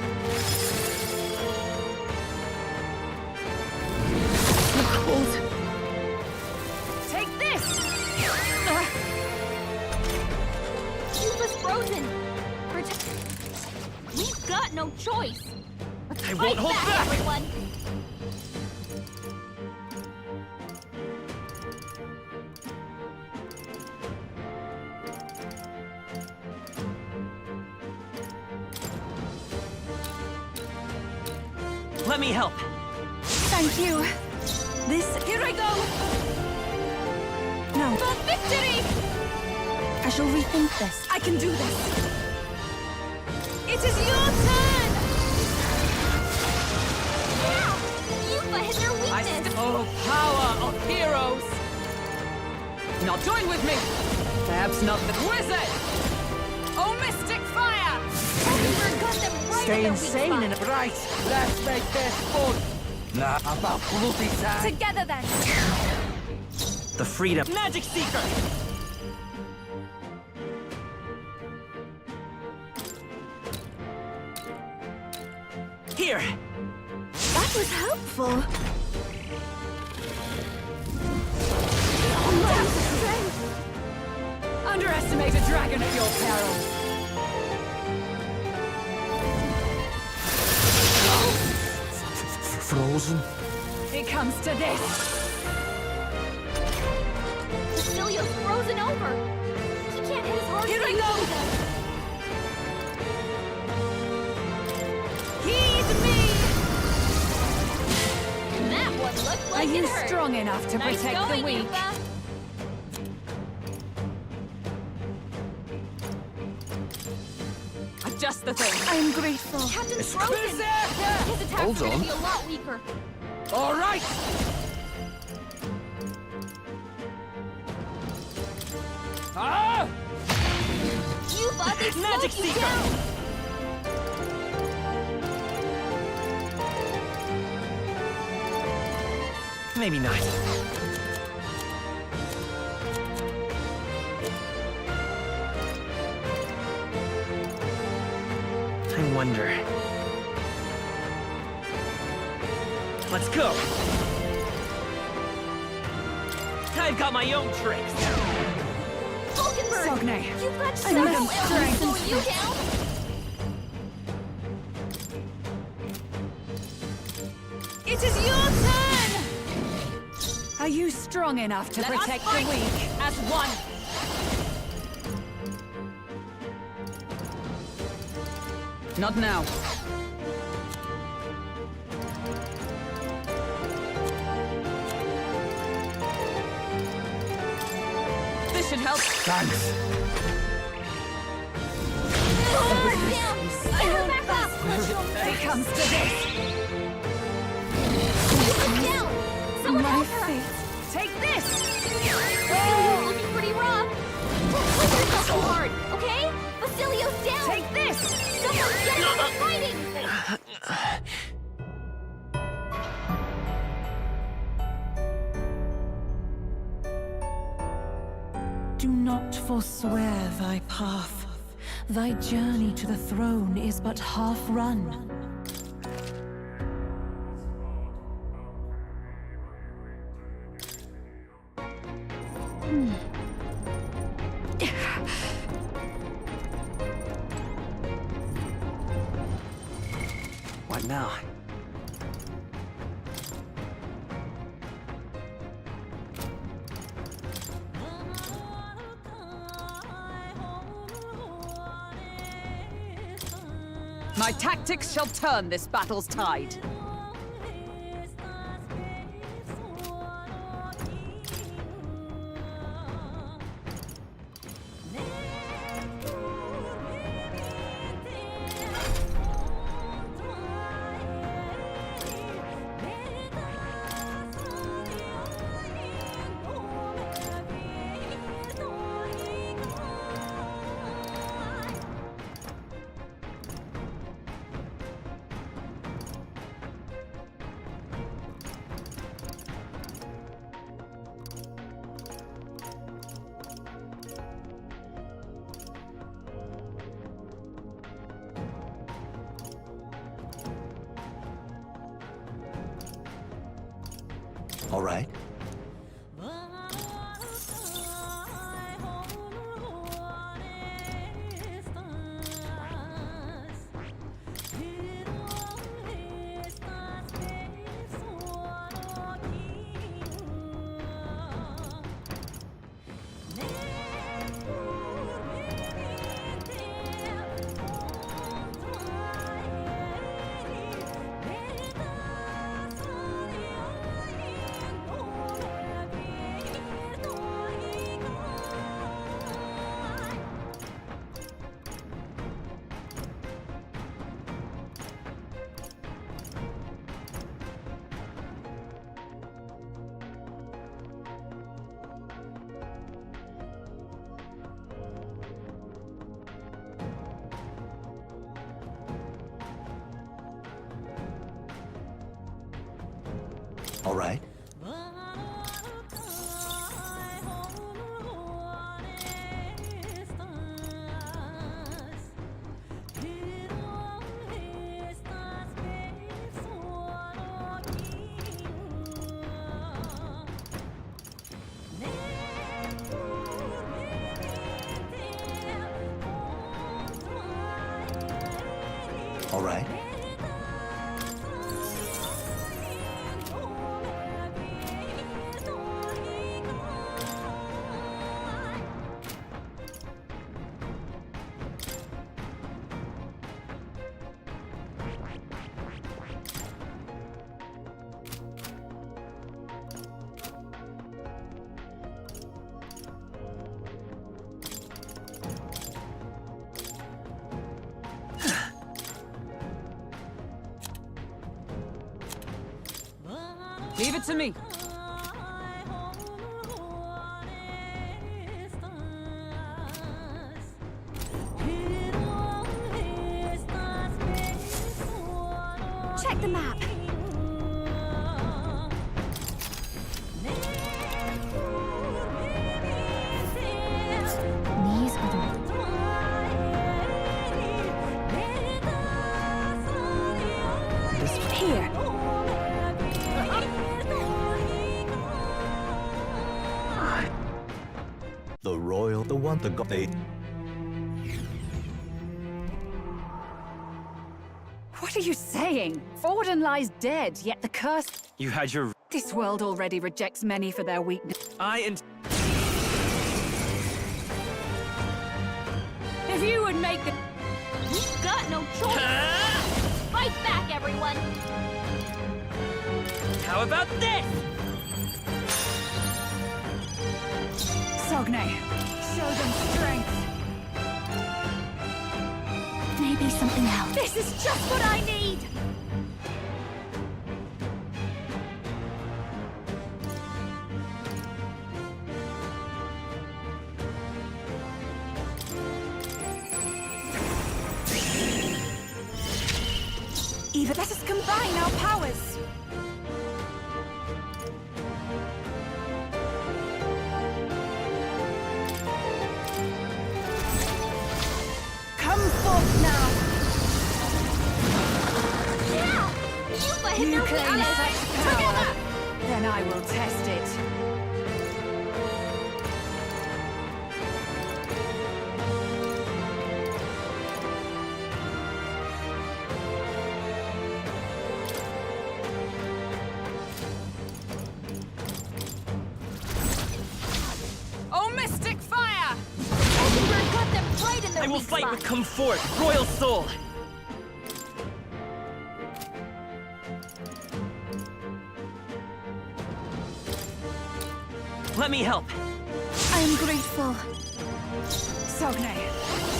Cold. Take this. Yupa's frozen! We've got no choice! Let's I fight won't hold back. everyone! Let me help. Thank you. Here I go. No, For victory! I shall rethink this. I can do this. It is your turn. Yeah! Yupa hit their weakness! Oh, power of heroes! Now join with me! Perhaps not the wizard! Oh, mystic fire! Hulkenberg got them right Stay in their insane weak in spot! right. Let's make this fun. Nah, about bloody time. Together then. The freedom. Magic Seeker! Here! That was helpful. Underestimate a dragon at your peril. Frozen. It comes to this. Cecilio's frozen over! He can't hit as hard Here as I he go. usually does. Heed me! That one looked Are like you it hurt. strong enough to Nice protect going, the weak? Yupa. Just the thing. I am grateful. Captain's frozen! His attacks Hold are gonna on. be a lot weaker. All right. Ah! Yupa, they Magic slowed you Seeker. down! Maybe not. I wonder. Let's go! I've got my own tricks! Hulkenberg! Sogne. You've got I several must elements strength. slowing you down! It is your turn! Are you strong enough to protect the weak? As one! Not now. This should help. Thanks. Lower down! Get her back up! It comes to this. Put down! Someone help her! Take this! Basilio's looking pretty rough! Don't push yourself too hard, okay? Basilio's down! Take this! Someone not forswear thy path. Thy journey to the throne is but half run. What now? My tactics shall turn this battle's tide. All right. All right. All right. Leave it to me. Check the map. These are the... Here. The royal, the one, the god, they... What are you saying? Forden lies dead, yet the curse... You had your... This world already rejects many for their weakness. If you would make the... We've got no choice! Fight back, everyone! How about this? Sogne, show them strength. Maybe something else. This is just what I need! Eva, let us combine our powers. hit You their claim weakness. such power, then I will test it. Oh, mystic fire! Openberg got them right in their I will weak fight spot. with comfort, royal soul. Let me help. I am grateful. Sogne,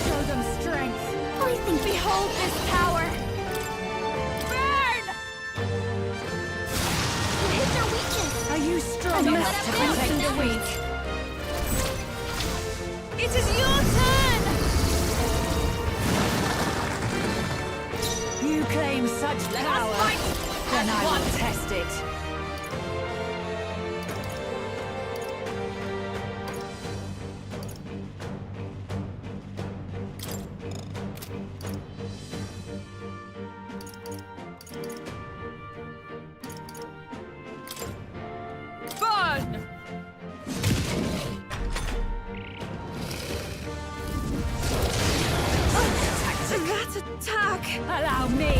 show them strength. I think behold this power. Burn! Hit their weakness. Are you strong Don't enough let to them protect down. the weak? It is your turn! You claim such power, then I will test it. Burn! That attack! Allow me!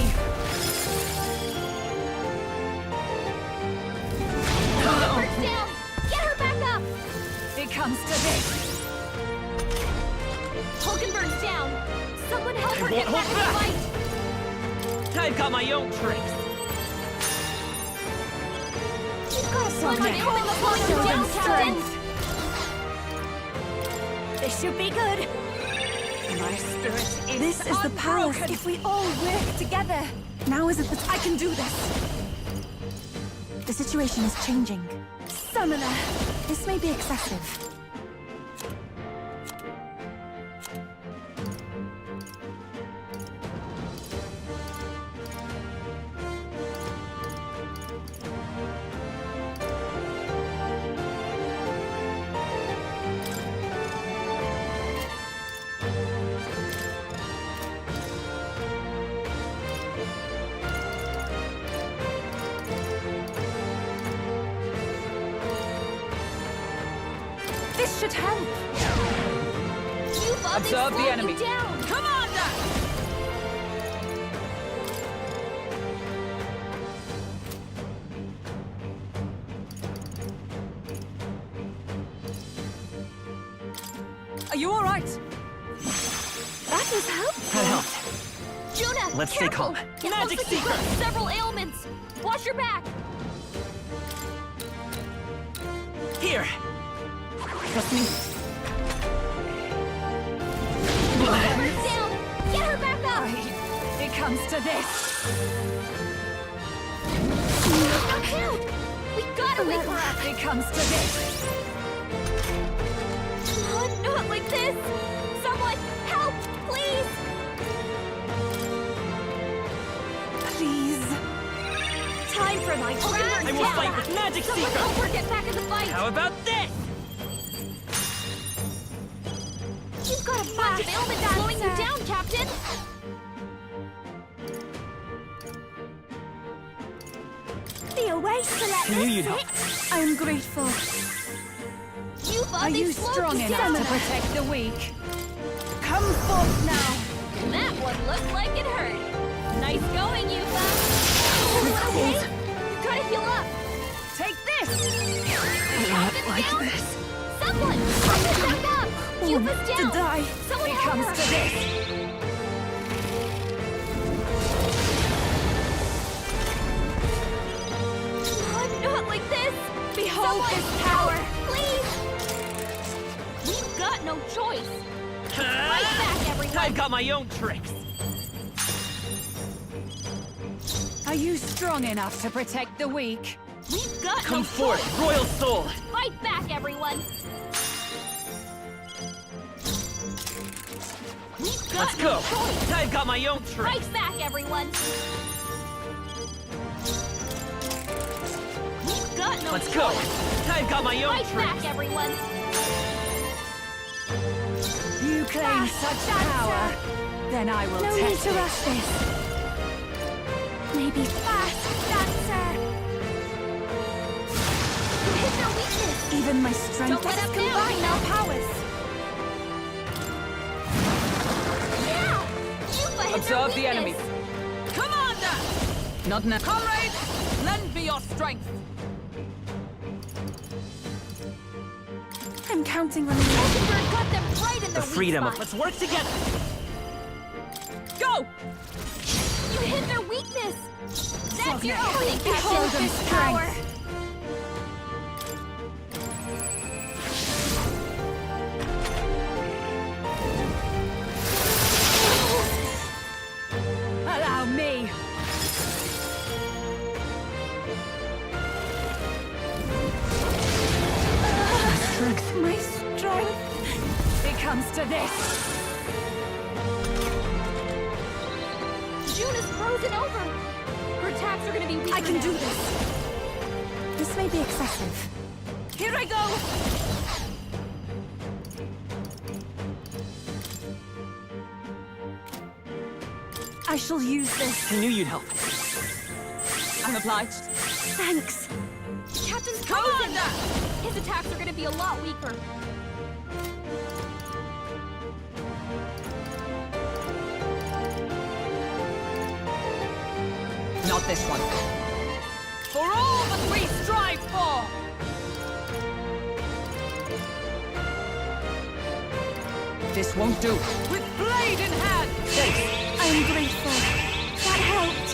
Openberg's down! Get her back up! It comes to this. Hulkenberg's down! Someone help her I get won't back in the hold fight! I've got my own tricks. You've got someone Sogne, help in the show Hulkenberg them down, Captain! strength. This should be good! My spirit is This is the palace. unbroken. If we all work together. Now is it the I can do this. The situation is changing. Summoner, this may be excessive. This should help. You thought they Observe the slowed enemy. you down! Commander! Are you all right? That was helpful! That helped. Jonah, Let's stay careful. calm. It Magic looks like you've got secret. several ailments! Watch your back! Here. Trust me. Hulkenberg's down! Get her back up! It comes to this. Look out! We gotta wake her up! It comes to this. Oh, not like this! Someone, help! Please! Please. Time for my I will fight with magic Someone secret. help her get back in the fight! How about this? You've got a bunch of ailments slowing you down, Captain! Be away, Celeste. Here you go. I am grateful. You thought Are they you slowed strong you enough down. to protect the weak? Come forth now. That one looked like it hurt. Nice going, Yufa. Everyone okay? You gotta heal up. Take this! Not like this. Someone, bring us back up. Yufa's down. To die. Someone It help comes her. to this. Oh, not like this. Behold Someone, this power. please. We've got no choice. Fight back, everyone. I've got my own tricks. Are you strong enough to protect the weak? We've got Come no forth, choice. royal soul. Fight back, everyone. We've got Let's no go. choice. I've got my own tricks. Fight back, everyone. We've got no Let's choice. go. I've got my own Fight tricks. back, everyone. You claim such power, then I will No need test to it. rush this. Maybe fast, dancer! You hit their weakness! Even my strength. Don't let us combine our powers! Yeah! Yuba hit Observe their the enemy. weakness! Commander! Not now. Comrades, lend me your strength. I'm counting on you. Hulkenberg got them right in The their freedom weak of... spot. Let's work together! Go! You hit their weakness! That's your opening, Behold Captain! this Power! Allow me. My strength. It comes to this. June is frozen over! Her attacks are gonna be weaker I can now. do this. This may be excessive. Here I go. I shall use this. I knew you'd help. I'm obliged. Thanks. Captain's frozen! His attacks are gonna be a lot weaker. Not this one. For all that we strive for! This won't do. With blade in hand! I am grateful. That helped.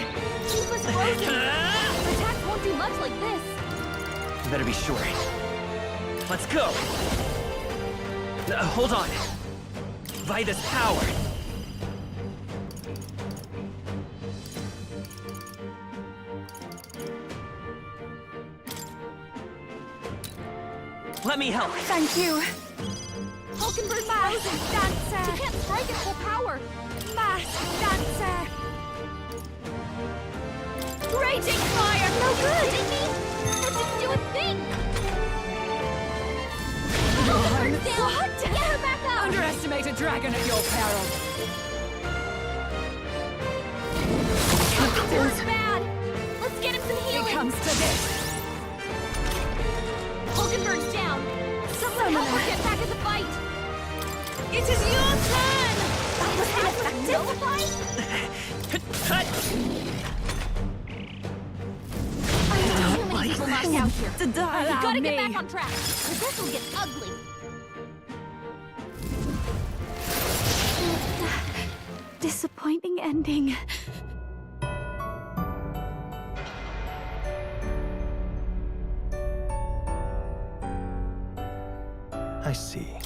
Keep us frozen! Her attacks won't do much like this. You better be sure. Let's go! Hold on. Vida's power. Let me help. Thank you. Hulkenberg's frozen! Dancer. She can't strike at full power! Fast dancer. Raging fire! No good! Didn't he? That didn't do a thing! Hulkenberg's down! What? Get her back up! Underestimate a dragon at your peril. Hulkenberg's bad! Let's get him some healing! It comes to this. Hulkenberg's down! Someone help her get back in the fight! It is your turn! That was ineffective! Too many people knocked out here. To die. We gotta me. get back on track, or this will get ugly. Disappointing ending. I see.